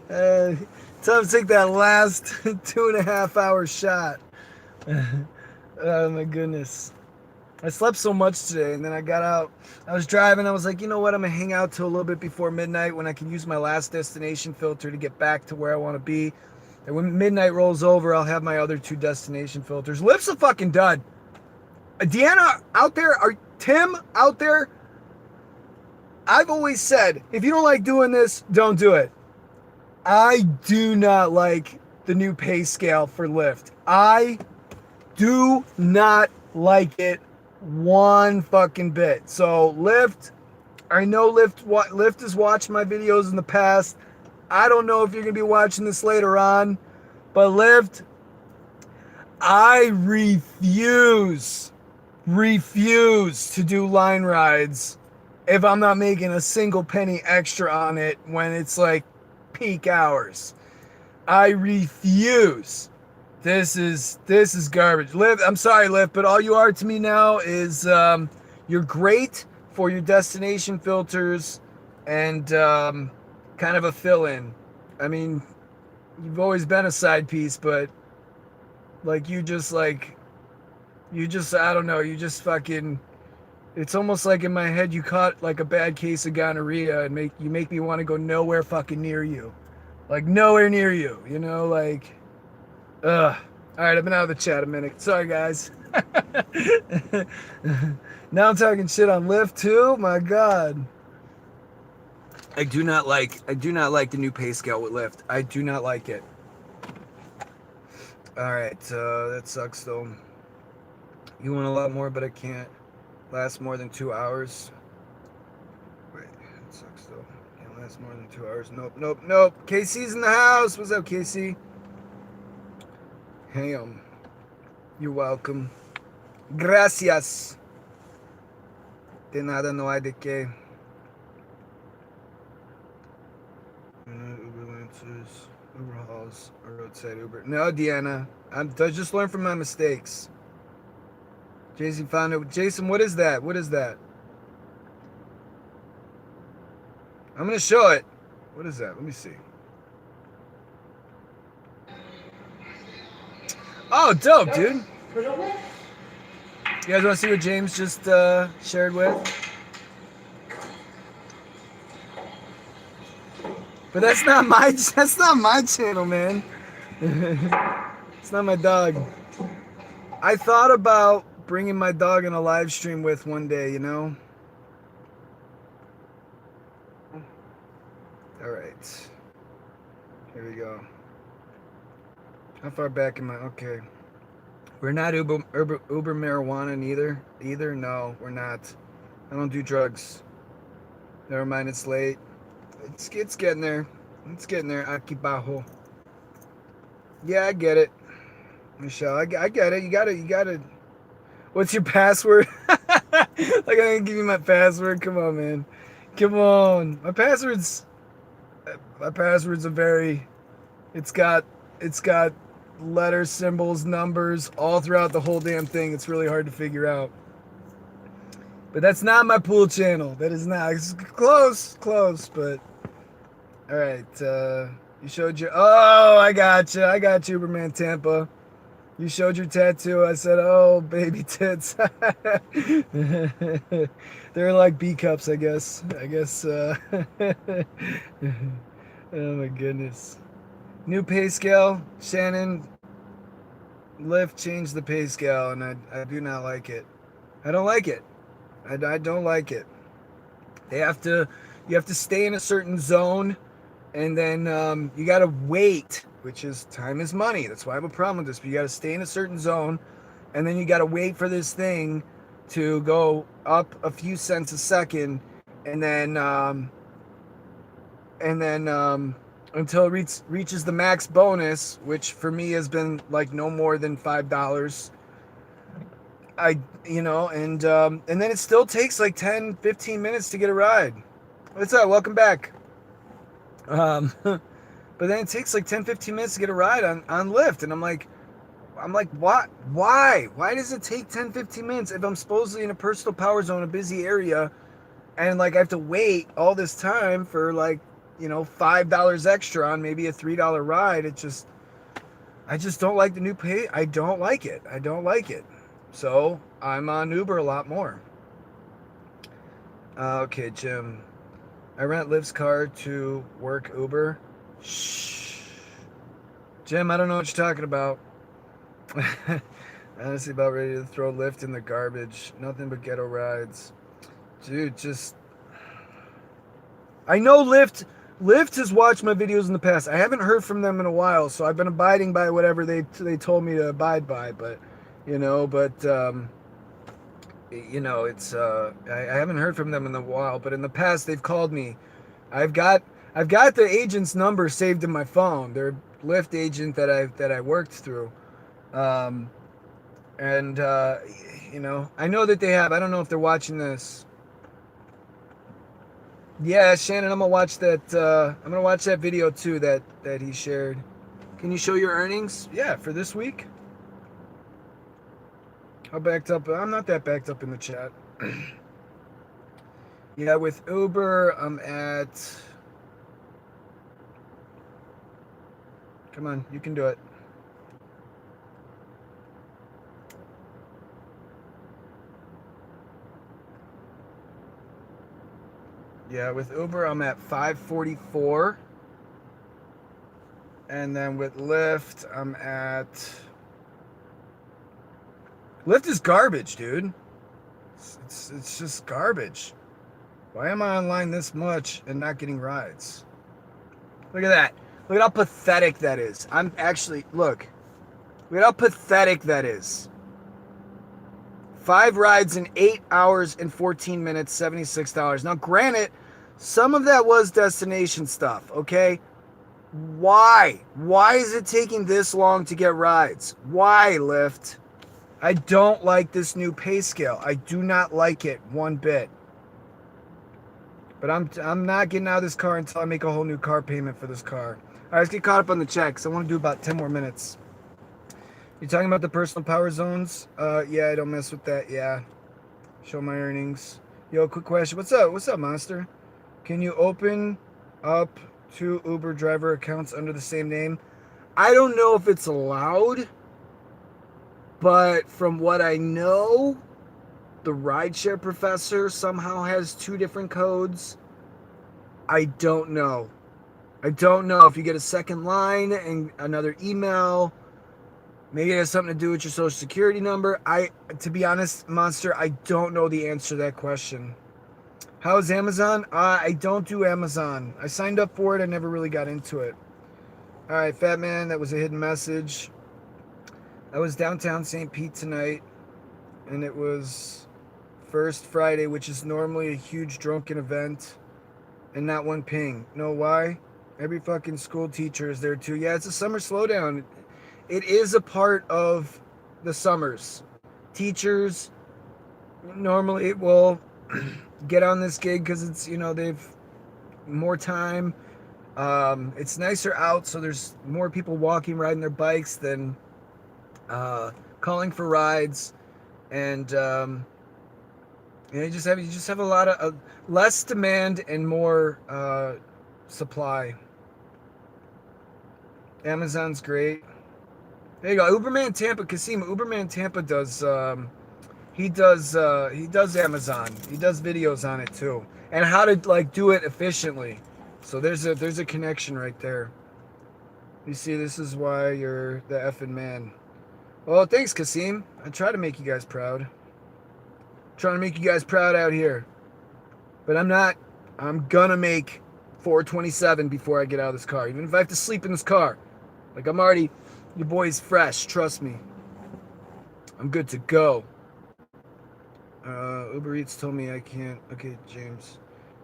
to take that last 2.5 hour shot. Oh my goodness. I slept so much today, and then I got out. I was driving. I was like, you know what? I'm going to hang out till a little bit before midnight when I can use my last destination filter to get back to where I want to be. And when midnight rolls over, I'll have my other 2 destination filters. Lyft's a fucking dud. Deanna out there, Tim out there, I've always said, if you don't like doing this, don't do it. I do not like the new pay scale for Lyft. I do not like it one fucking bit. So Lyft, I know Lyft has watched my videos in the past. I don't know if you're going to be watching this later on, but Lyft, I refuse to do line rides if I'm not making a single penny extra on it when it's like peak hours. I refuse. This is garbage. Lyft, I'm sorry, Lyft, but all you are to me now is you're great for your destination filters and kind of a fill-in. I mean, you've always been a side piece, but like I don't know, you just fucking, it's almost like in my head you caught like a bad case of gonorrhea and make me want to go nowhere fucking near you. Like nowhere near you, like ugh. All right, I've been out of the chat a minute. Sorry, guys. Now I'm talking shit on Lyft too. My God. I do not like the new pay scale with Lyft. I do not like it. All right, that sucks though. You want a lot more, but I can't last more than 2 hours. Wait, that sucks though. Can't last more than 2 hours. Nope. KC's in the house. What's up, KC? Hey, you're welcome. Gracias. De nada, no hay de qué. Uber Lancers, Uber Hauls, or Roadside Uber. No, Deanna. I just learned from my mistakes. Jason found it. Jason, what is that? What is that? I'm going to show it. What is that? Let me see. Oh, dope, dude. You guys want to see what James just shared with? But that's not my channel, man. It's not my dog. I thought about bringing my dog in a live stream with one day, you know? All right. Here we go. How far back am I? Okay. We're not Uber marijuana either. No, we're not. I don't do drugs. Never mind, it's late. It's getting there. It's getting there. Aquí bajo. Yeah, I get it. Michelle, I get it. You gotta. What's your password? Like, I'm gonna give you my password. Come on, man. Come on. My password's a very. It's got letters, symbols, numbers all throughout the whole damn thing. It's really hard to figure out. But that's not my pool channel. That is not. It's close, but all right. You showed your. Oh, I got you, Uberman Tampa. You showed your tattoo. I said, "Oh, baby tits." They're like B cups, I guess. Oh my goodness. New pay scale, Shannon. Lyft changed the pay scale, and I do not like it. I don't like it. I don't like it. You have to stay in a certain zone, and then you got to wait, which is time is money. That's why I have a problem with this. But you got to stay in a certain zone, and then you got to wait for this thing to go up a few cents a second, and then until it reaches the max bonus, which for me has been like no more than $5. And then it still takes like 10-15 minutes to get a ride. What's up? Welcome back. But then it takes like 10-15 minutes to get a ride on Lyft, and I'm like, what? Why does it take 10-15 minutes if I'm supposedly in a personal power zone, a busy area, and like I have to wait all this time for like, $5 extra on maybe a $3 ride? I just don't like the new pay. I don't like it. So I'm on Uber a lot more. Okay, Jim. I rent Lyft's car to work Uber. Shh. Jim, I don't know what you're talking about. Honestly, about ready to throw Lyft in the garbage. Nothing but ghetto rides. Dude, I know Lyft has watched my videos in the past. I haven't heard from them in a while, so I've been abiding by whatever they told me to abide by. But, it's I haven't heard from them in a while. But in the past, they've called me. I've got the agent's number saved in my phone. They're a Lyft agent that I worked through, I know that they have. I don't know if they're watching this. Yeah, Shannon, I'm gonna watch that video too that he shared. Can you show your earnings? Yeah, for this week. How backed up? I'm not that backed up in the chat. Yeah, with Uber, I'm at. Come on, you can do it. Yeah, with Uber, I'm at 544. And then with Lyft, I'm at... Lyft is garbage, dude. It's just garbage. Why am I online this much and not getting rides? Look at that. Look at how pathetic that is. Look at how pathetic that is. 5 rides in 8 hours and 14 minutes, $76. Now, granted, some of that was destination stuff, okay? Why? Why is it taking this long to get rides? Why, Lyft? I don't like this new pay scale. I do not like it one bit. But I'm not getting out of this car until I make a whole new car payment for this car. All right, let's get caught up on the checks. I want to do about 10 more minutes. You talking about the personal power zones? Yeah, I don't mess with that. Yeah. Show my earnings. Yo, quick question. What's up, Monster? Can you open up 2 Uber driver accounts under the same name? I don't know if it's allowed. But from what I know, the rideshare professor somehow has two different codes. I don't know. I don't know if you get a second line and another email. Maybe it has something to do with your social security number. To be honest, Monster, I don't know the answer to that question. How is Amazon? I don't do Amazon. I signed up for it. I never really got into it. All right, Fat Man, that was a hidden message. I was downtown St. Pete tonight, and it was First Friday, which is normally a huge drunken event, and not one ping. Know why? Every fucking school teacher is there too. Yeah, it's a summer slowdown. It is a part of the summers. Teachers normally will get on this gig because it's, they've more time. It's nicer out, so there's more people walking, riding their bikes than calling for rides, and you just have a lot of less demand and more supply. Amazon's great. There you go, Uberman Tampa, Kasim. Uberman Tampa does he does Amazon. He does videos on it too, and how to do it efficiently. So there's a connection right there. You see, this is why you're the effing man. Well, thanks, Kasim. I try to make you guys proud. Trying to make you guys proud out here. But I'm not. I'm gonna make 427 before I get out of this car. Even if I have to sleep in this car. I'm already, your boy's fresh. Trust me. I'm good to go. Uber Eats told me I can't. Okay, James.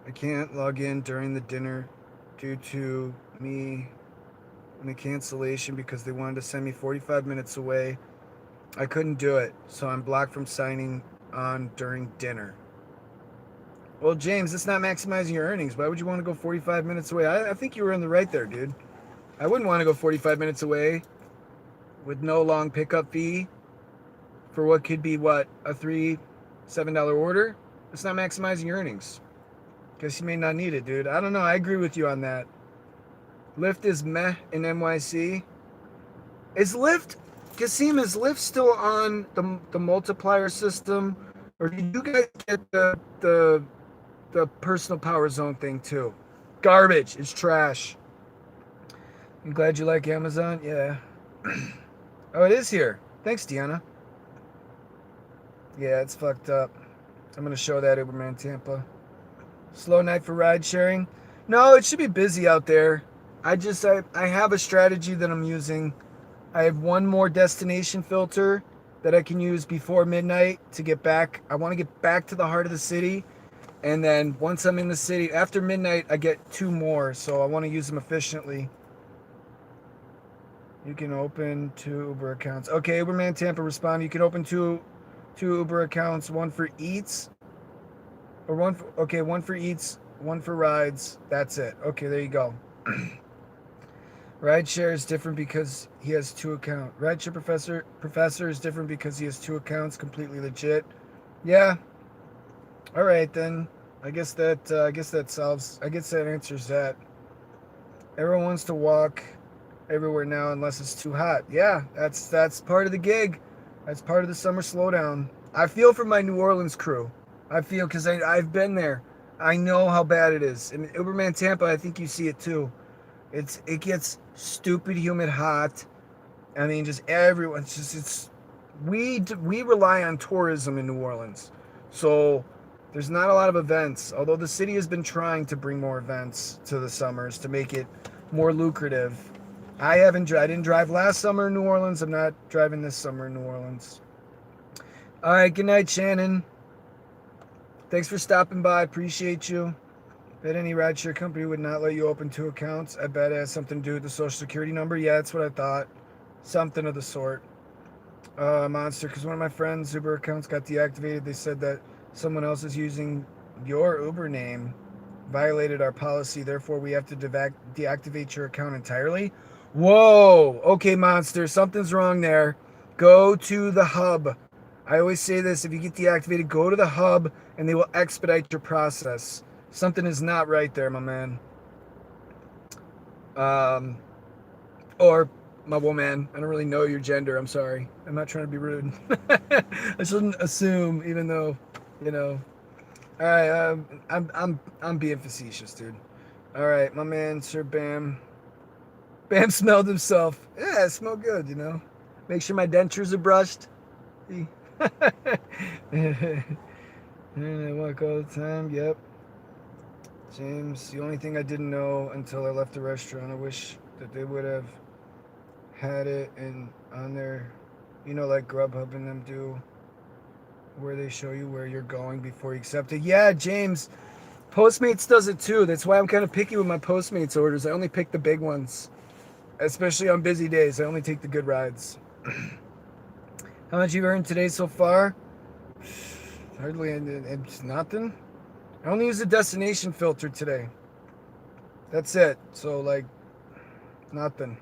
I can't log in during the dinner due to me and a cancellation because they wanted to send me 45 minutes away. I couldn't do it, so I'm blocked from signing on during dinner. Well, James, that's not maximizing your earnings. Why would you want to go 45 minutes away? I think you were in the right there, dude. I wouldn't want to go 45 minutes away with no long pickup fee for what could be, a $7 order. It's not maximizing your earnings. Guess you may not need it, dude. I don't know. I agree with you on that. Lyft is meh in NYC. Is Lyft still on the multiplier system, or did you guys get the personal power zone thing too? Garbage. It's trash. I'm glad you like Amazon. Yeah. Oh, it is here. Thanks, Deanna. Yeah, it's fucked up. I'm gonna show that Uberman Tampa. Slow night for ride sharing. No, it should be busy out there. I have a strategy that I'm using. I have one more destination filter that I can use before midnight to get back. I want to get back to the heart of the city. And then once I'm in the city, after midnight, I get two more. So I want to use them efficiently. You can open 2 Uber accounts. Okay, Uberman Tampa respond. You can open two Uber accounts, one for Eats. Or one for Eats, one for rides. That's it. Okay, there you go. Rideshare is different because he has 2 accounts. Rideshare professor is different because he has 2 accounts. Completely legit. Yeah. All right then. I guess that answers that. Everyone wants to walk everywhere now unless it's too hot. Yeah, that's part of the gig. That's part of the summer slowdown. I feel for my New Orleans crew. I feel because I've been there. I know how bad it is. In Uberman Tampa, I think you see it too. It gets stupid humid hot. I mean, just everyone. We rely on tourism in New Orleans, so there's not a lot of events. Although the city has been trying to bring more events to the summers to make it more lucrative. I didn't drive last summer in New Orleans. I'm not driving this summer in New Orleans. All right, good night, Shannon. Thanks for stopping by. Appreciate you. Bet any rideshare company would not let you open 2 accounts. I bet it has something to do with the social security number. Yeah, that's what I thought. Something of the sort. Monster, because one of my friends' Uber accounts got deactivated. They said that someone else is using your Uber name, violated our policy. Therefore, we have to deactivate your account entirely. Whoa. Okay, Monster, something's wrong there. Go to the hub. I always say this. If you get deactivated, go to the hub, and they will expedite your process. Something is not right there, my man. Or my woman. I don't really know your gender. I'm sorry. I'm not trying to be rude. I shouldn't assume, even though, you know. All right, I'm being facetious, dude. All right, my man, Sir Bam. Bam smelled himself. Yeah, it smelled good, you know. Make sure my dentures are brushed. See? I walk all the time. Yep. James, the only thing I didn't know until I left the restaurant, I wish that they would have had it in on their, you know, like Grubhub and them do, where they show you where you're going before you accept it. Yeah, James, Postmates does it too. That's why I'm kind of picky with my Postmates orders. I only pick the big ones, especially on busy days. I only take the good rides. How much you've earned today so far? Hardly, it's nothing. I only use the destination filter today. That's it. So, like, nothing.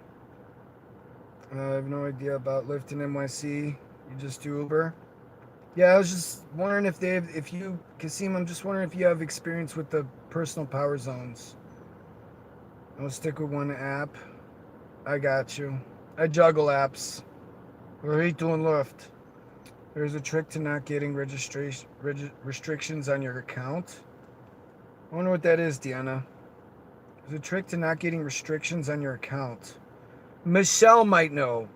I have no idea about Lyft and NYC. You just do Uber? Yeah, I was just wondering if you, Kasim, I'm just wondering if you have experience with the personal power zones. I'll stick with one app. I got you. I juggle apps. We're doing Lyft. There's a trick to not getting restrictions on your account. I wonder what that is, Deanna. There's a trick to not getting restrictions on your account. Michelle might know.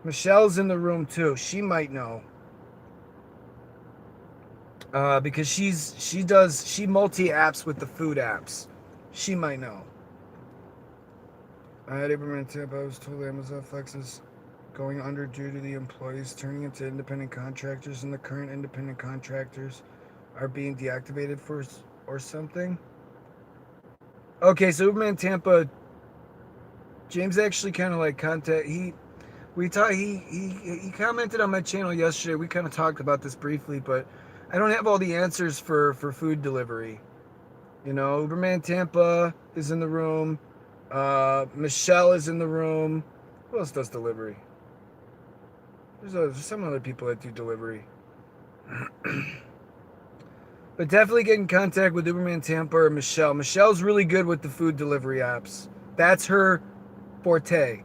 Michelle's in the room too. She might know. Because she multi-apps with the food apps. She might know. I had Abraham tip. I was told Amazon Flex is going under due to the employees turning into independent contractors, and the current independent contractors are being deactivated or something. Okay, so Uberman Tampa, James actually kind of like he commented on my channel yesterday. We kind of talked about this briefly, but I don't have all the answers for food delivery. You know, Uberman Tampa is in the room. Michelle is in the room. Who else does delivery? There's some other people that do delivery. But definitely get in contact with Uberman Tampa or Michelle. Michelle's really good with the food delivery apps. That's her forte.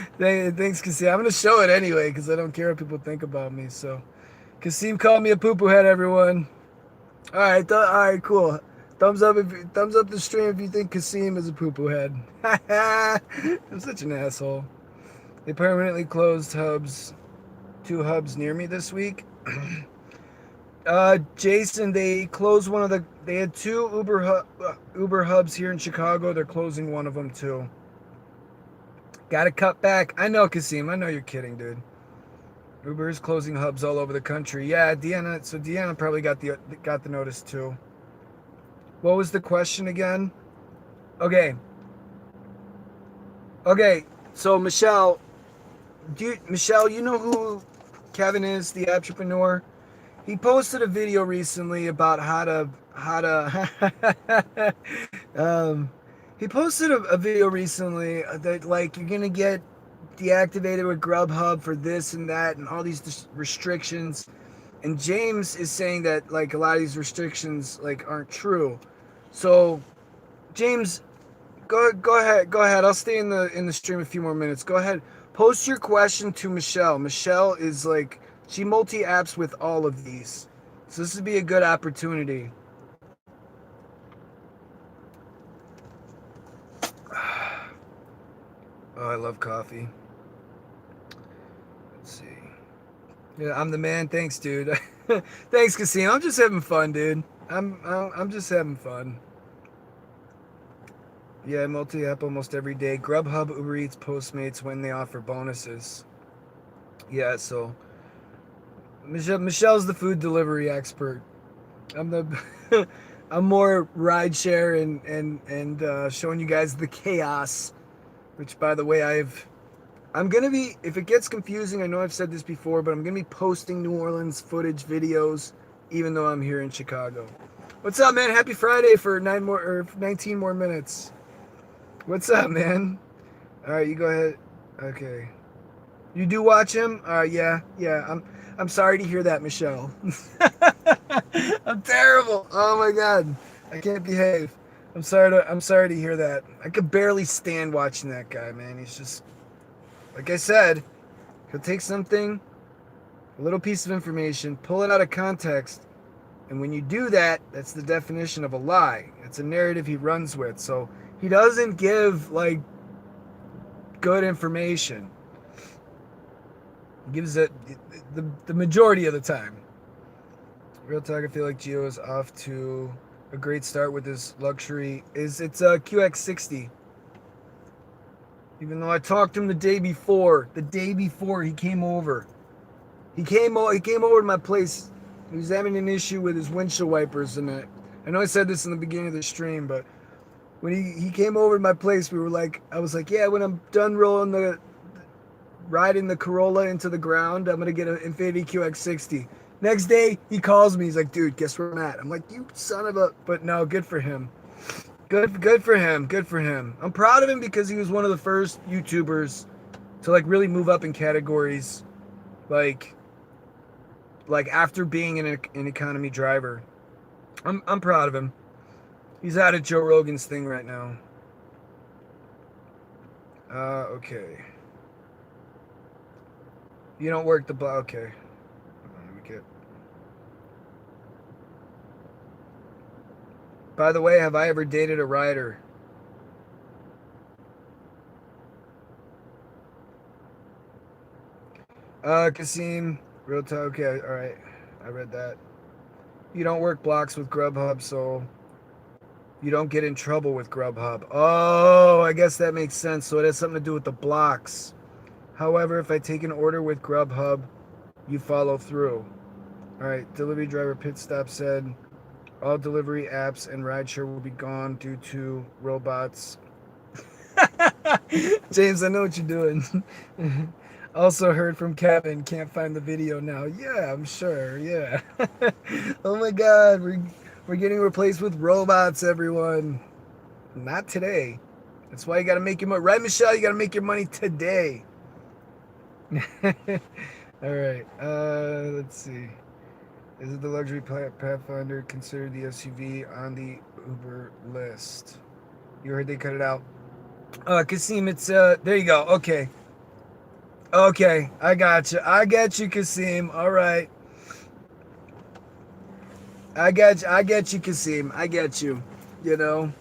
Thanks, Kasim. I'm going to show it anyway because I don't care what people think about me. So, Kasim called me a poo-poo head, everyone. All right, cool. Thumbs up the stream if you think Kasim is a poo-poo head. I'm such an asshole. They permanently closed two hubs near me this week. Jason, they closed they had two Uber hubs here in Chicago. They're closing one of them too. Got to cut back. I know, Kasim. I know you're kidding, dude. Uber is closing hubs all over the country. Yeah, Deanna. So Deanna probably got the notice too. What was the question again? Okay. So Michelle, you know who Kevin is, the entrepreneur? He posted a video recently about how to he posted a video recently that like you're gonna get deactivated with Grubhub for this and that and all these restrictions, and James is saying that like a lot of these restrictions like aren't true. So James, go ahead. I'll stay in the stream a few more minutes. Go ahead, post your question to Michelle. Michelle is like, she multi-apps with all of these, so this would be a good opportunity. Oh, I love coffee. Let's see. Yeah, I'm the man. Thanks, dude. Thanks, Kasim. I'm just having fun, dude. I'm just having fun. Yeah, multi-app almost every day. Grubhub, Uber Eats, Postmates when they offer bonuses. Yeah, so Michelle's the food delivery expert. I'm more rideshare and showing you guys the chaos. Which, by the way, I'm gonna be, if it gets confusing, I know I've said this before, but I'm gonna be posting New Orleans footage videos, even though I'm here in Chicago. What's up, man? Happy Friday for 19 more minutes. What's up, man? All right, you go ahead. Okay. You do watch him? Yeah. I'm sorry to hear that, Michelle. I'm terrible. Oh my God. I can't behave. I'm sorry to hear that. I could barely stand watching that guy, man. He's just, like I said, he'll take something, a little piece of information, pull it out of context, and when you do that, that's the definition of a lie. It's a narrative he runs with. So he doesn't give like good information. He gives it the majority of the time. Real talk, I feel like Gio is off to a great start with his luxury. It's a QX60. Even though I talked to him the day before he came over. He came over to my place. He was having an issue with his windshield wipers, and I know I said this in the beginning of the stream, but when he came over to my place, I was like, yeah, when I'm done riding the Corolla into the ground, I'm gonna get an Infiniti QX60. Next day, he calls me. He's like, dude, guess where I'm at? I'm like, you son of a... But no, good for him. Good for him. Good for him. I'm proud of him because he was one of the first YouTubers to like really move up in categories, like after being an economy driver. I'm proud of him. He's out of Joe Rogan's thing right now. Okay. You don't work the block. Okay. By the way, have I ever dated a rider? Kasim, real talk. Okay, all right. I read that. You don't work blocks with Grubhub, so you don't get in trouble with Grubhub. Oh, I guess that makes sense. So it has something to do with the blocks. However, if I take an order with Grubhub, you follow through. All right, delivery driver pit stop said all delivery apps and rideshare will be gone due to robots. James, I know what you're doing. Also heard from Kevin, can't find the video now. Yeah, I'm sure. Yeah. Oh my God, we're getting replaced with robots, everyone. Not today. That's why you got to make your money. Right, Michelle? You got to make your money today. All right. Let's see. Is it the luxury Pathfinder considered the SUV on the Uber list? You heard they cut it out. Kasim, it's there you go. Okay. Okay, I got you, Kasim. All right. I get you, Kasim. I get you. You know.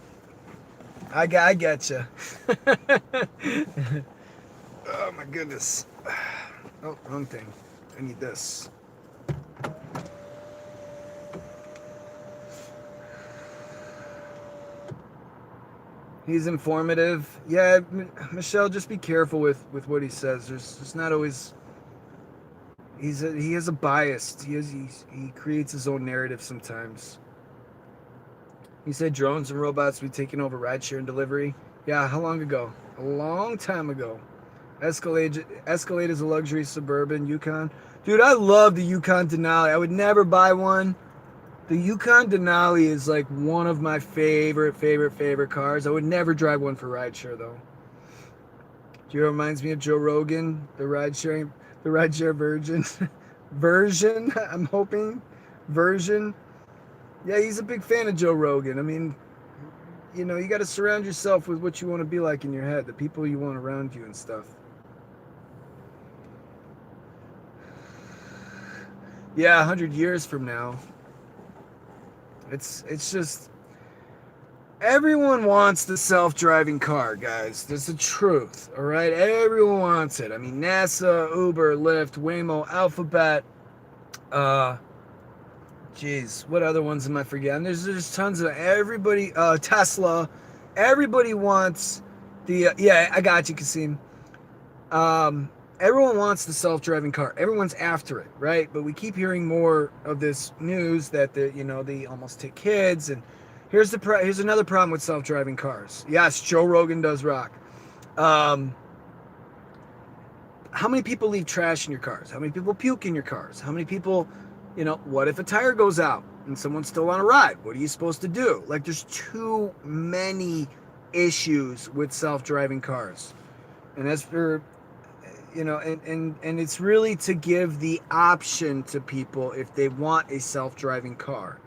I get you. Oh my goodness. Oh, wrong thing. I need this. He's informative. Yeah, Michelle, just be careful with what he says. There's not always. He has a bias. He creates his own narrative sometimes. He said drones and robots will be taking over rideshare and delivery. Yeah, how long ago? A long time ago. Escalade is a luxury suburban Yukon. Dude, I love the Yukon Denali. I would never buy one. The Yukon Denali is like one of my favorite cars. I would never drive one for rideshare though. Gio reminds me of Joe Rogan, the rideshare version. I'm hoping version. Yeah, he's a big fan of Joe Rogan. I mean, you know, you got to surround yourself with what you want to be like in your head, the people you want around you and stuff. Yeah, 100 years from now. It's just everyone wants the self-driving car, guys. That's the truth, all right? Everyone wants it. I mean, NASA, Uber, Lyft, Waymo, Alphabet. Geez, what other ones am I forgetting? There's tons of everybody. Tesla. Everybody wants the. Yeah, I got you, Kasim. Everyone wants the self-driving car. Everyone's after it, right? But we keep hearing more of this news that they almost take kids. And here's another problem with self-driving cars. Yes, Joe Rogan does rock. How many people leave trash in your cars? How many people puke in your cars? How many people, what if a tire goes out and someone's still on a ride? What are you supposed to do? Like, there's too many issues with self-driving cars. And as for and it's really to give the option to people if they want a self-driving car.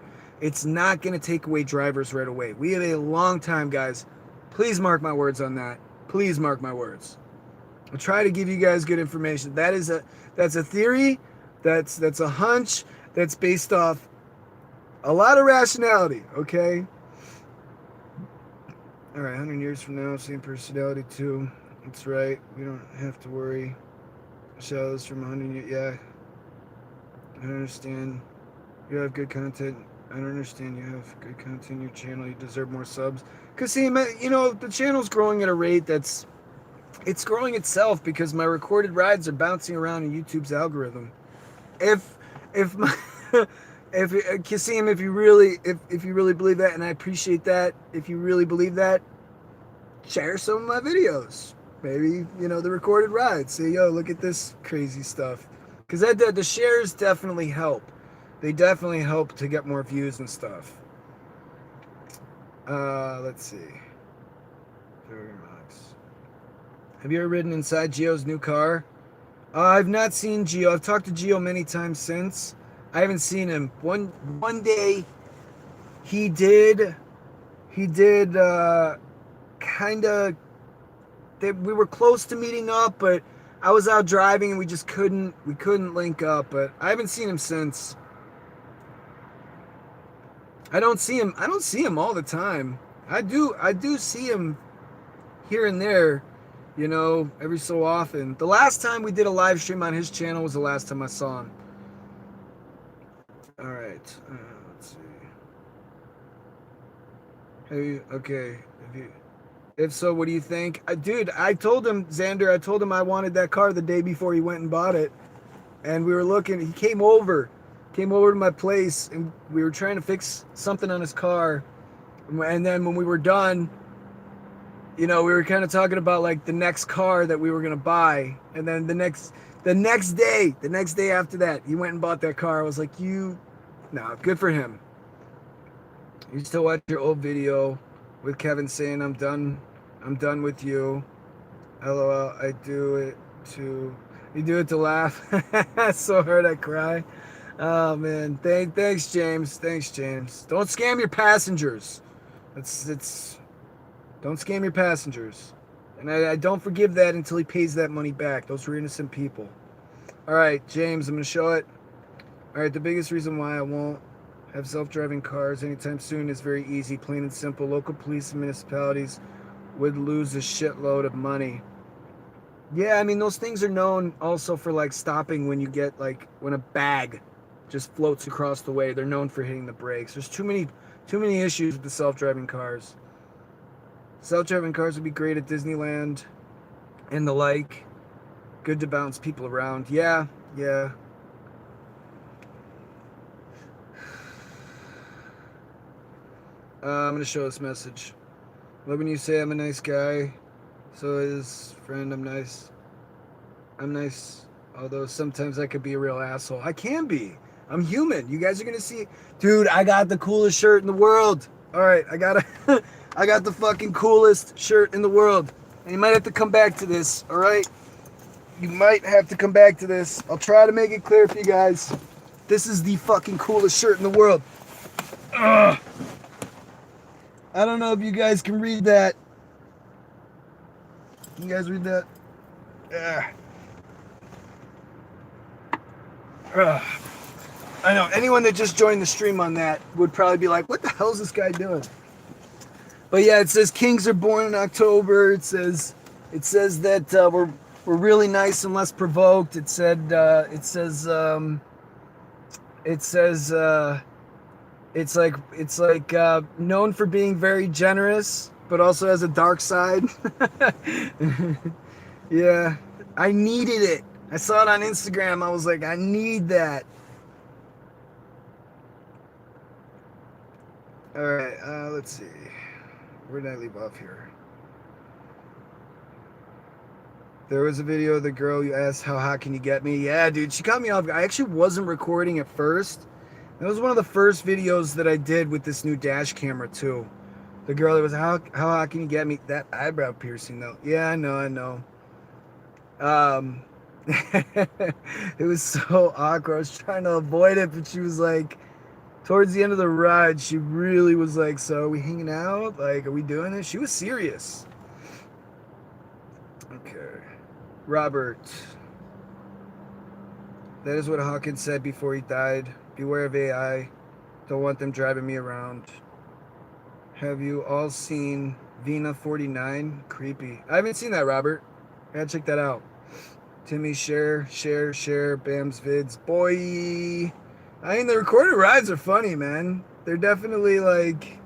It's not going to take away drivers right away. We have a long time, guys. Please mark my words on that. Please mark my words. I'll try to give you guys good information. That's a theory. That's a hunch. That's based off a lot of rationality. Okay. All right. 100 years from now, same personality too. That's right. We don't have to worry. Shows from 100 years. Yeah. I don't understand. You have good content. I don't understand. You have good content on your channel. You deserve more subs. Because, see, you know, the channel's growing at a rate that's... It's growing itself because my recorded rides are bouncing around in YouTube's algorithm. If my... if Kasim, if you really believe that, and I appreciate that, if you really believe that, share some of my videos. Maybe, you know, the recorded rides. Say, yo, look at this crazy stuff. Because the shares definitely help. They definitely help to get more views and stuff. Let's see. Have you ever ridden inside Gio's new car? I've not seen Gio. I've talked to Gio many times since. I haven't seen him. One day he did kind of, we were close to meeting up, but I was out driving and we couldn't link up, but I haven't seen him since. I don't see him all the time. I do see him here and there, you know, every so often. The last time we did a live stream on his channel was the last time I saw him. All right, let's see. Hey, okay. If so, what do you think? Dude, I told him, Xander, I wanted that car the day before he went and bought it. And we were looking, he came over to my place, and we were trying to fix something on his car. And then when we were done, you know, we were kind of talking about like the next car that we were going to buy. And then the next day after that, he went and bought that car. I was like, no, good for him. You still watch your old video with Kevin saying, I'm done with you. LOL, I do it to, you do it to laugh. So hard I cry. Oh man, thanks James. Don't scam your passengers. Don't scam your passengers. And I don't forgive that until he pays that money back. Those were innocent people. All right, James, I'm gonna show it. All right, the biggest reason why I won't have self-driving cars anytime soon is very easy, plain and simple. Local police and municipalities would lose a shitload of money. Yeah, I mean, those things are known also for like stopping when you get like, when a bag just floats across the way. They're known for hitting the brakes. There's too many issues with the self-driving cars. Self-driving cars would be great at Disneyland and the like. Good to bounce people around. Yeah. I'm going to show this message. Love when you say I'm a nice guy. So his friend, I'm nice. Although sometimes I could be a real asshole. I can be. I'm human. You guys are going to see. Dude, I got the coolest shirt in the world. All right, I got the fucking coolest shirt in the world. And you might have to come back to this, all right? You might have to come back to this. I'll try to make it clear for you guys. This is the fucking coolest shirt in the world. Ugh. I don't know if you guys can read that. Can you guys read that? I know, anyone that just joined the stream on that would probably be like, what the hell is this guy doing? But yeah, it says kings are born in October. It says that we're really nice and less provoked. It says it's like known for being very generous, but also has a dark side. Yeah, I needed it. I saw it on Instagram. I was like, I need that. All right, let's see. Where did I leave off here? There was a video of the girl you asked, how hot can you get me? Yeah, dude, she caught me off. I actually wasn't recording at first. It was one of the first videos that I did with this new dash camera too. The girl that was, how hot can you get me? That eyebrow piercing though. Yeah, I know. It was so awkward. I was trying to avoid it, but she was like, Towards the end of the ride, she really was like, so are we hanging out? Like, are we doing this? She was serious. Okay. Robert. That is what Hawkins said before he died. Beware of AI. Don't want them driving me around. Have you all seen Vina 49? Creepy. I haven't seen that, Robert. I gotta check that out. Timmy, share, Bam's vids. Boy. I mean, the recorded rides are funny, man. They're definitely like...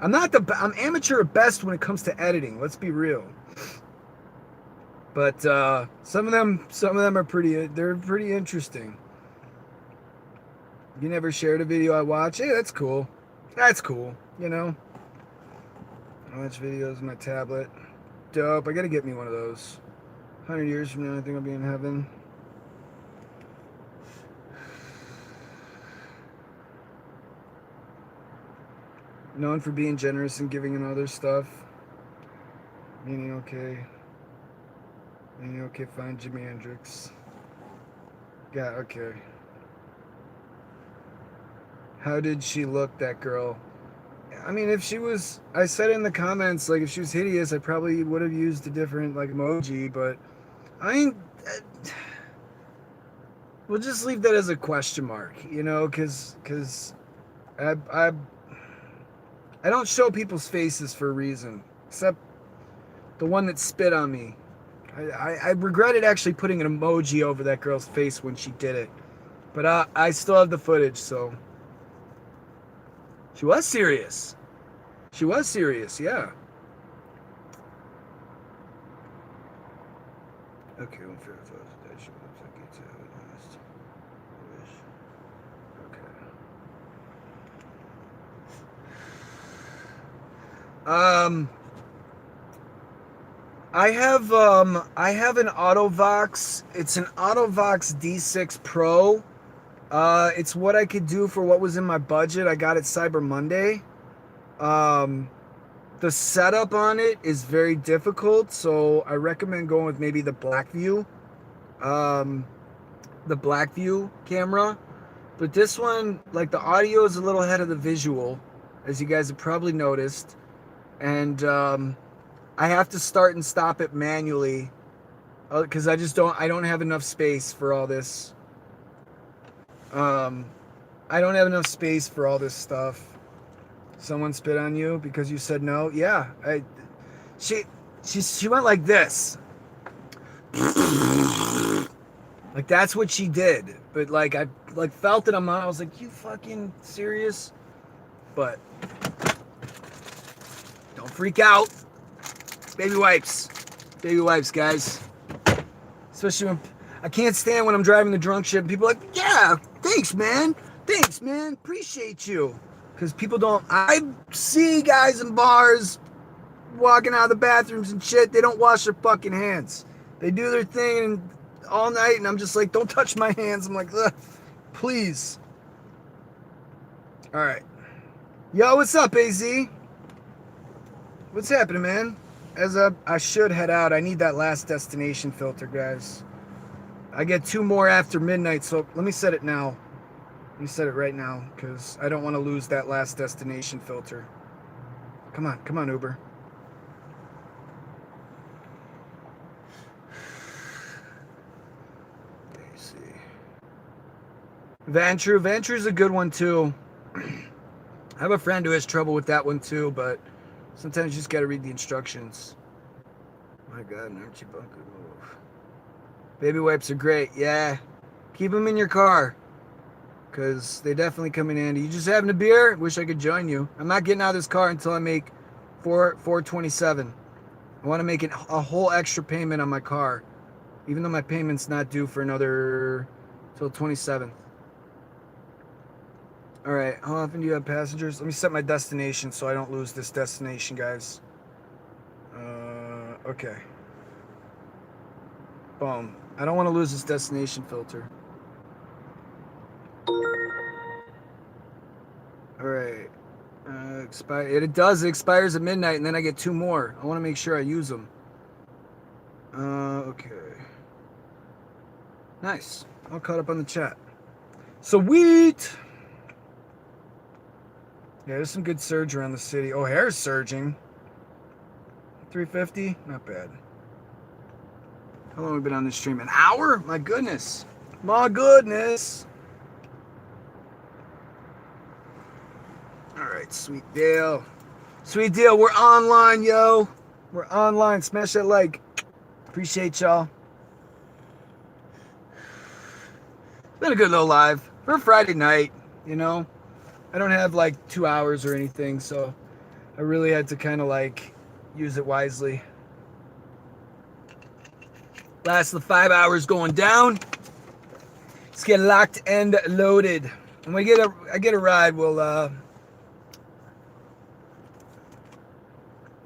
I'm amateur at best when it comes to editing. Let's be real. But some of them are they're pretty interesting. You never shared a video I watch? Hey, that's cool. That's cool, you know? I watch videos on my tablet. Dope. I gotta get me one of those. 100 years from now, I think I'll be in heaven. Known for being generous and giving and other stuff. Meaning okay. Fine, Jimi Hendrix. Yeah, okay. How did she look, that girl? I mean, if she was... I said in the comments, like, if she was hideous, I probably would have used a different, like, emoji, but... I mean... we'll just leave that as a question mark, you know, because I don't show people's faces for a reason, except the one that spit on me. I regretted actually putting an emoji over that girl's face when she did it. But I still have the footage, so... She was serious. She was serious, yeah. Okay, one fair thoughts. That should look like it's honest. Okay. I have an Autovox. It's an Autovox D6 Pro. It's what I could do for what was in my budget. I got it Cyber Monday. The setup on it is very difficult, so I recommend going with maybe the Blackview. The Blackview camera. But this one, like, the audio is a little ahead of the visual, as you guys have probably noticed. And I have to start and stop it manually because I don't have enough space for all this. I don't have enough space for all this stuff. Someone spit on you because you said no? Yeah. She went like this. Like, that's what she did. But, like, I felt it on my... I was like, you fucking serious? But don't freak out. Baby wipes. Baby wipes, guys. Especially when... I can't stand when I'm driving the drunk shit and people are like, yeah, thanks, man. Thanks, man. Appreciate you. Because people don't... I see guys in bars walking out of the bathrooms and shit. They don't wash their fucking hands. They do their thing all night, and I'm just like, don't touch my hands. I'm like, ugh, please. All right. Yo, what's up, AZ? What's happening, man? I should head out. I need that last destination filter, guys. I get 2 more after midnight, so let me set it now. Let me set it right now, because I don't want to lose that last destination filter. Come on, Uber. Let me see. Vantrue's a good one, too. I have a friend who has trouble with that one, too, but sometimes you just got to read the instructions. My God, an Archie Bunker move. Baby wipes are great, yeah. Keep them in your car. Because they definitely come in handy. You just having a beer? Wish I could join you. I'm not getting out of this car until I make $427. I want to make a whole extra payment on my car. Even though my payment's not due for another... till 27th. Alright, how often do you have passengers? Let me set my destination so I don't lose this destination, guys. Okay. Boom. I don't want to lose this destination filter. Alright. It does. It expires at midnight, and then I get 2 more. I want to make sure I use them. Okay. Nice. All caught up on the chat. Sweet! Yeah, there's some good surge around the city. O'Hare's surging. 350? Not bad. How long have we been on this stream? An hour? My goodness. My goodness. Alright, sweet deal. Sweet deal. We're online, yo. We're online. Smash that like. Appreciate y'all. It's been a good little live for a Friday night, you know. I don't have like 2 hours or anything, so I really had to kind of like use it wisely. Last of the 5 hours going down. Let's get locked and loaded. When I get a ride, we'll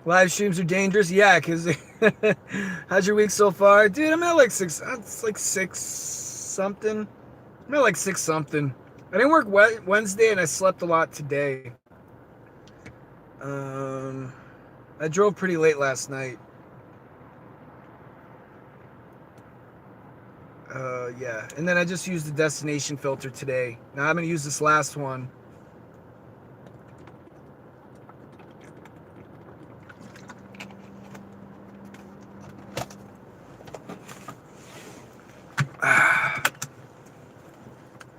live streams are dangerous. Yeah, because how's your week so far? Dude, I'm at like six. It's like six something. I'm at like six something. I didn't work Wednesday and I slept a lot today. I drove pretty late last night. Yeah, and then I just used the destination filter today. Now I'm gonna use this last one.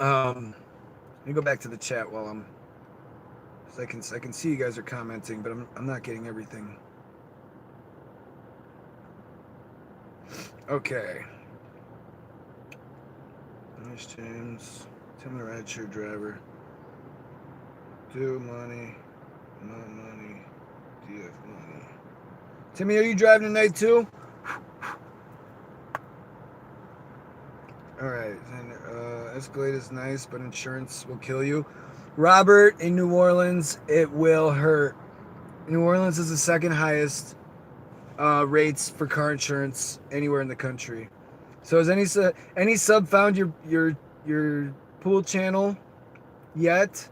Let me go back to the chat while I'm, because I can see you guys are commenting, but I'm not getting everything. Okay. Nice James. Tell me rideshare driver. Do money. Not money. DF money. Timmy, are you driving tonight too? Alright, and Escalade is nice, but insurance will kill you. Robert, in New Orleans, it will hurt. New Orleans is the second highest rates for car insurance anywhere in the country. So has any sub found your pool channel yet?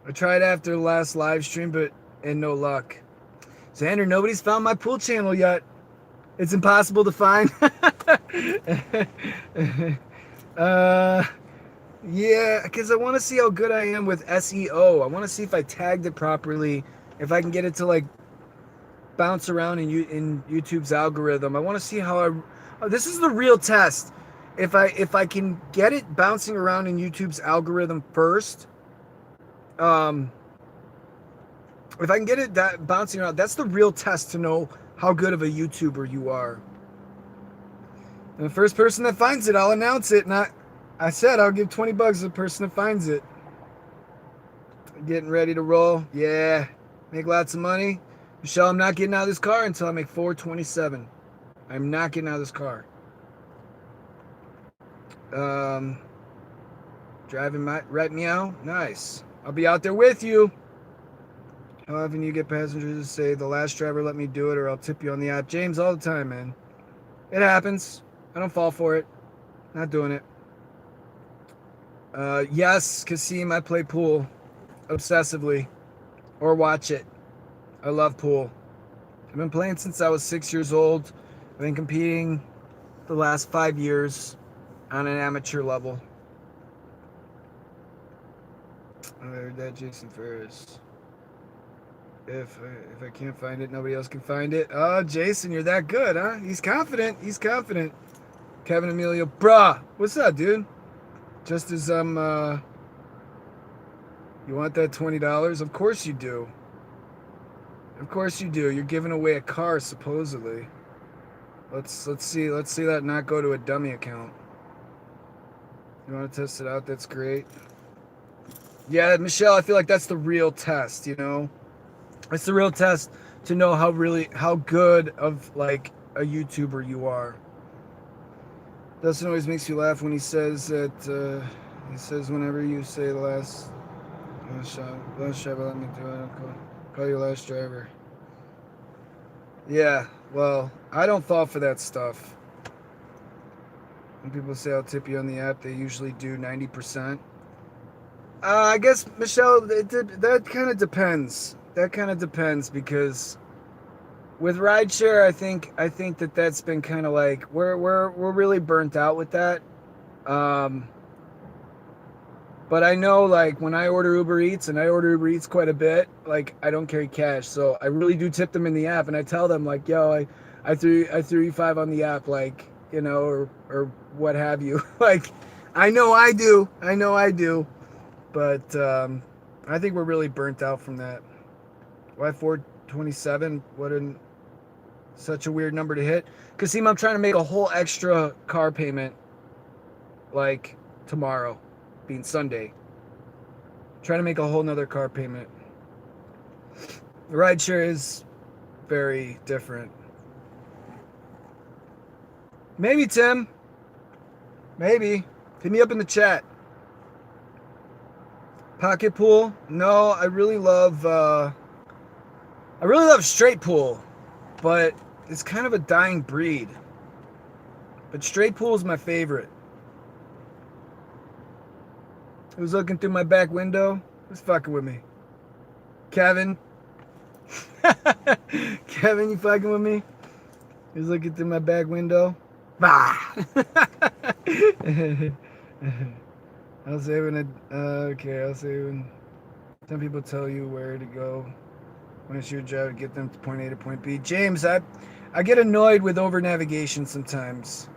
I tried after the last live stream, and no luck. Xander, nobody's found my pool channel yet. It's impossible to find. Yeah, because I want to see how good I am with SEO. I want to see if I tagged it properly, if I can get it to like bounce around in YouTube's algorithm. I want to see how this is the real test. If I can get it bouncing around in YouTube's algorithm first, if I can get it bouncing around, that's the real test to know how good of a YouTuber you are. And the first person that finds it, I'll announce it. I said I'll give $20 to the person that finds it. Getting ready to roll. Yeah. Make lots of money. Michelle, I'm not getting out of this car until I make $427. I'm not getting out of this car. Driving my right meow. Nice. I'll be out there with you. How often you get passengers to say the last driver let me do it or I'll tip you on the app? James, all the time, man. It happens. I don't fall for it. Not doing it. Yes, Kasim, I play pool obsessively or watch it. I love pool. I've been playing since I was 6 years old. I've been competing the last 5 years on an amateur level. I heard that, Jason Ferris. If I can't find it, nobody else can find it. Oh, Jason, you're that good, huh? He's confident. He's confident. Kevin Emilio, bruh. What's up, dude? Just as you want that $20? Of course you do. Of course you do. You're giving away a car, supposedly. Let's see that not go to a dummy account. You want to test it out? That's great. Yeah, Michelle, I feel like that's the real test, you know? It's the real test to know how good of like a YouTuber you are. Dustin always makes you laugh when he says that he says whenever you say the last driver let me do it, I'll call you last driver. Yeah, well, I don't fall for that stuff. When people say I'll tip you on the app, they usually do 90%. I guess, Michelle, that kind of depends. That kind of depends because with rideshare, I think that's been kind of like we're really burnt out with that. But I know, like, when I order Uber Eats, and I order Uber Eats quite a bit, like, I don't carry cash. So I really do tip them in the app. And I tell them, like, yo, I threw you five on the app, like, you know, or what have you. Like, I know I do. I know I do. But I think we're really burnt out from that. Why 427? Such a weird number to hit. Kasim, I'm trying to make a whole extra car payment, like, tomorrow, being Sunday. Trying to make a whole nother car payment. The rideshare is very different. Maybe, Tim. Maybe. Hit me up in the chat. Pocket pool? No, I really love straight pool, but it's kind of a dying breed. But straight pool is my favorite. Who's looking through my back window? Who's fucking with me? Kevin? Kevin, you fucking with me? Who's looking through my back window? Bah! I'll say when I'll say when some people tell you where to go when it's your job to get them to point A to point B. James, I get annoyed with over navigation sometimes.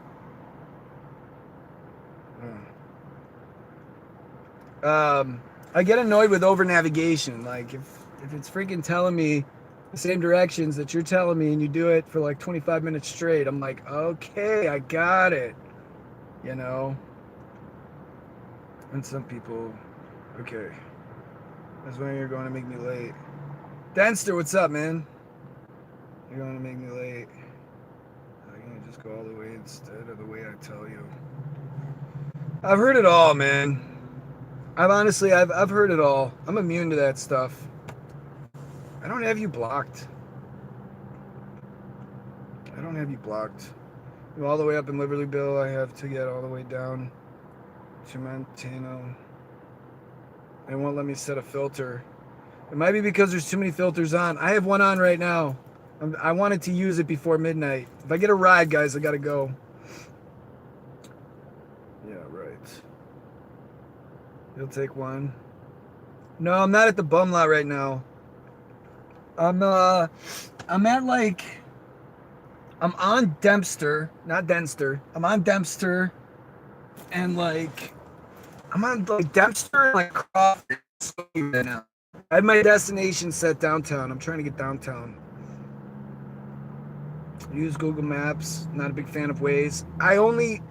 I get annoyed with over navigation. Like if it's freaking telling me the same directions that you're telling me and you do it for like 25 minutes straight, I'm like, okay, I got it. You know? And some people, okay. That's when you're going to make me late. Denster, what's up, man? You're going to make me late. I'm going to just go all the way instead of the way I tell you. I've heard it all, man. I've heard it all. I'm immune to that stuff. I don't have you blocked. I don't have you blocked. Go all the way up in Libertyville. I have to get all the way down to Montano. It won't let me set a filter. It might be because there's too many filters on. I have one on right now. I wanted to use it before midnight. If I get a ride, guys, I gotta go. Yeah, right. You'll take one. No, I'm not at the bum lot right now. I'm at like, I'm on Dempster, not Denster. I'm on Dempster, and like, I'm on like Dempster and like Crawford right now. I have my destination set downtown. I'm trying to get downtown. Use Google Maps. Not a big fan of Waze. I only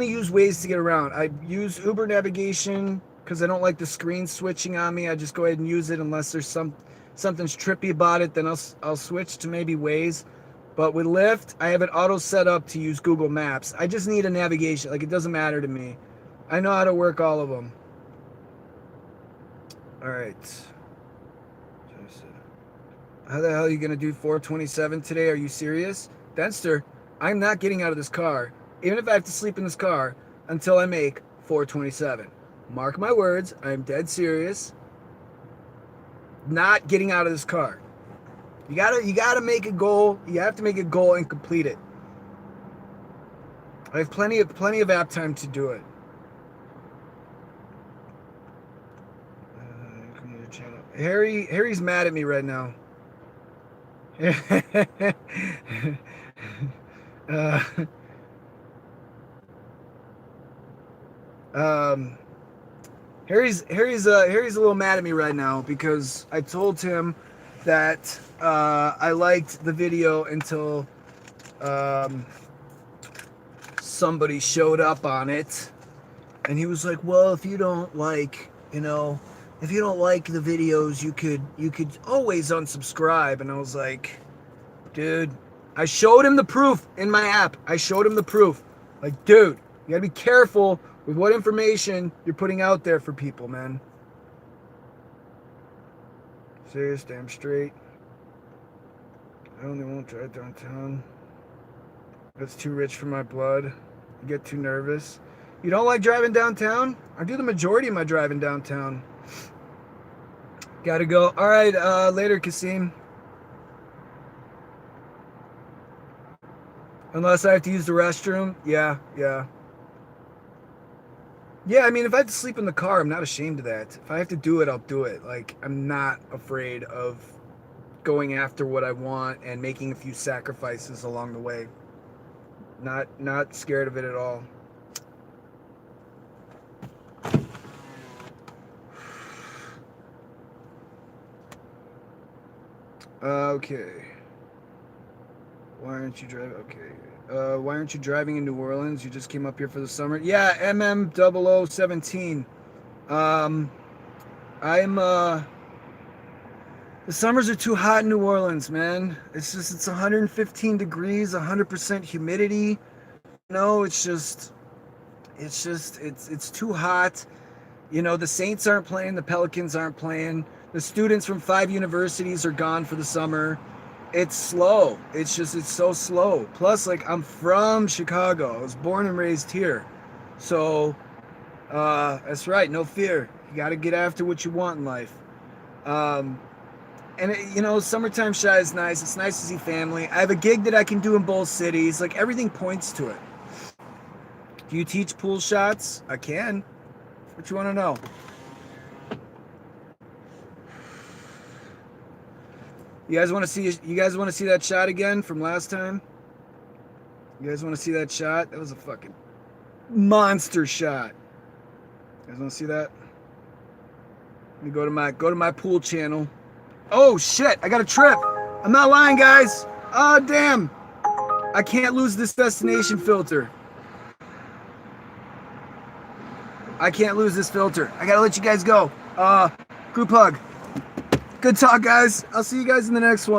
use Waze to get around. I use Uber navigation because I don't like the screen switching on me. I just go ahead and use it unless there's something's trippy about it. Then I'll switch to maybe Waze. But with Lyft, I have it auto set up to use Google Maps. I just need a navigation. Like, it doesn't matter to me. I know how to work all of them. All right. How the hell are you going to do 427 today? Are you serious? Denster, I'm not getting out of this car, even if I have to sleep in this car, until I make 427. Mark my words, I'm dead serious. Not getting out of this car. You gotta make a goal. You have to make a goal and complete it. I have plenty of app time to do it. Harry's mad at me right now. Harry's a little mad at me right now because I told him that I liked the video until somebody showed up on it, and he was like, well, if you don't like the videos, you could always unsubscribe. And I was like, dude, I showed him the proof in my app. I showed him the proof. Like, dude, you gotta be careful with what information you're putting out there for people, man. Serious, damn straight. I only won't drive downtown. That's too rich for my blood. I get too nervous. You don't like driving downtown? I do the majority of my driving downtown. Gotta go. All right, later, Kasim. Unless I have to use the restroom. Yeah. Yeah, I mean, if I have to sleep in the car, I'm not ashamed of that. If I have to do it, I'll do it. Like, I'm not afraid of going after what I want and making a few sacrifices along the way. Not scared of it at all. Okay. Why aren't you driving? Okay. Why aren't you driving in New Orleans? You just came up here for the summer. Yeah, MM0017. Um, I'm The summers are too hot in New Orleans, man. It's 115 degrees, 100% humidity. No, it's too hot. You know, the Saints aren't playing, the Pelicans aren't playing. The students from 5 universities are gone for the summer. It's slow. It's so slow. Plus, like, I'm from Chicago. I was born and raised here. So, that's right, no fear. You got to get after what you want in life. Um, and you know, summertime shy is nice. It's nice to see family. I have a gig that I can do in both cities. Like, everything points to it. Do you teach pool shots? I can. What you want to know? You guys want to see that shot again from last time? You guys want to see that shot? That was a fucking monster shot. You guys want to see that? Let me go to my pool channel. Oh shit, I got a trip. I'm not lying, guys. Oh damn. I can't lose this destination filter. I can't lose this filter. I gotta let you guys go. Group hug. Good talk, guys. I'll see you guys in the next one.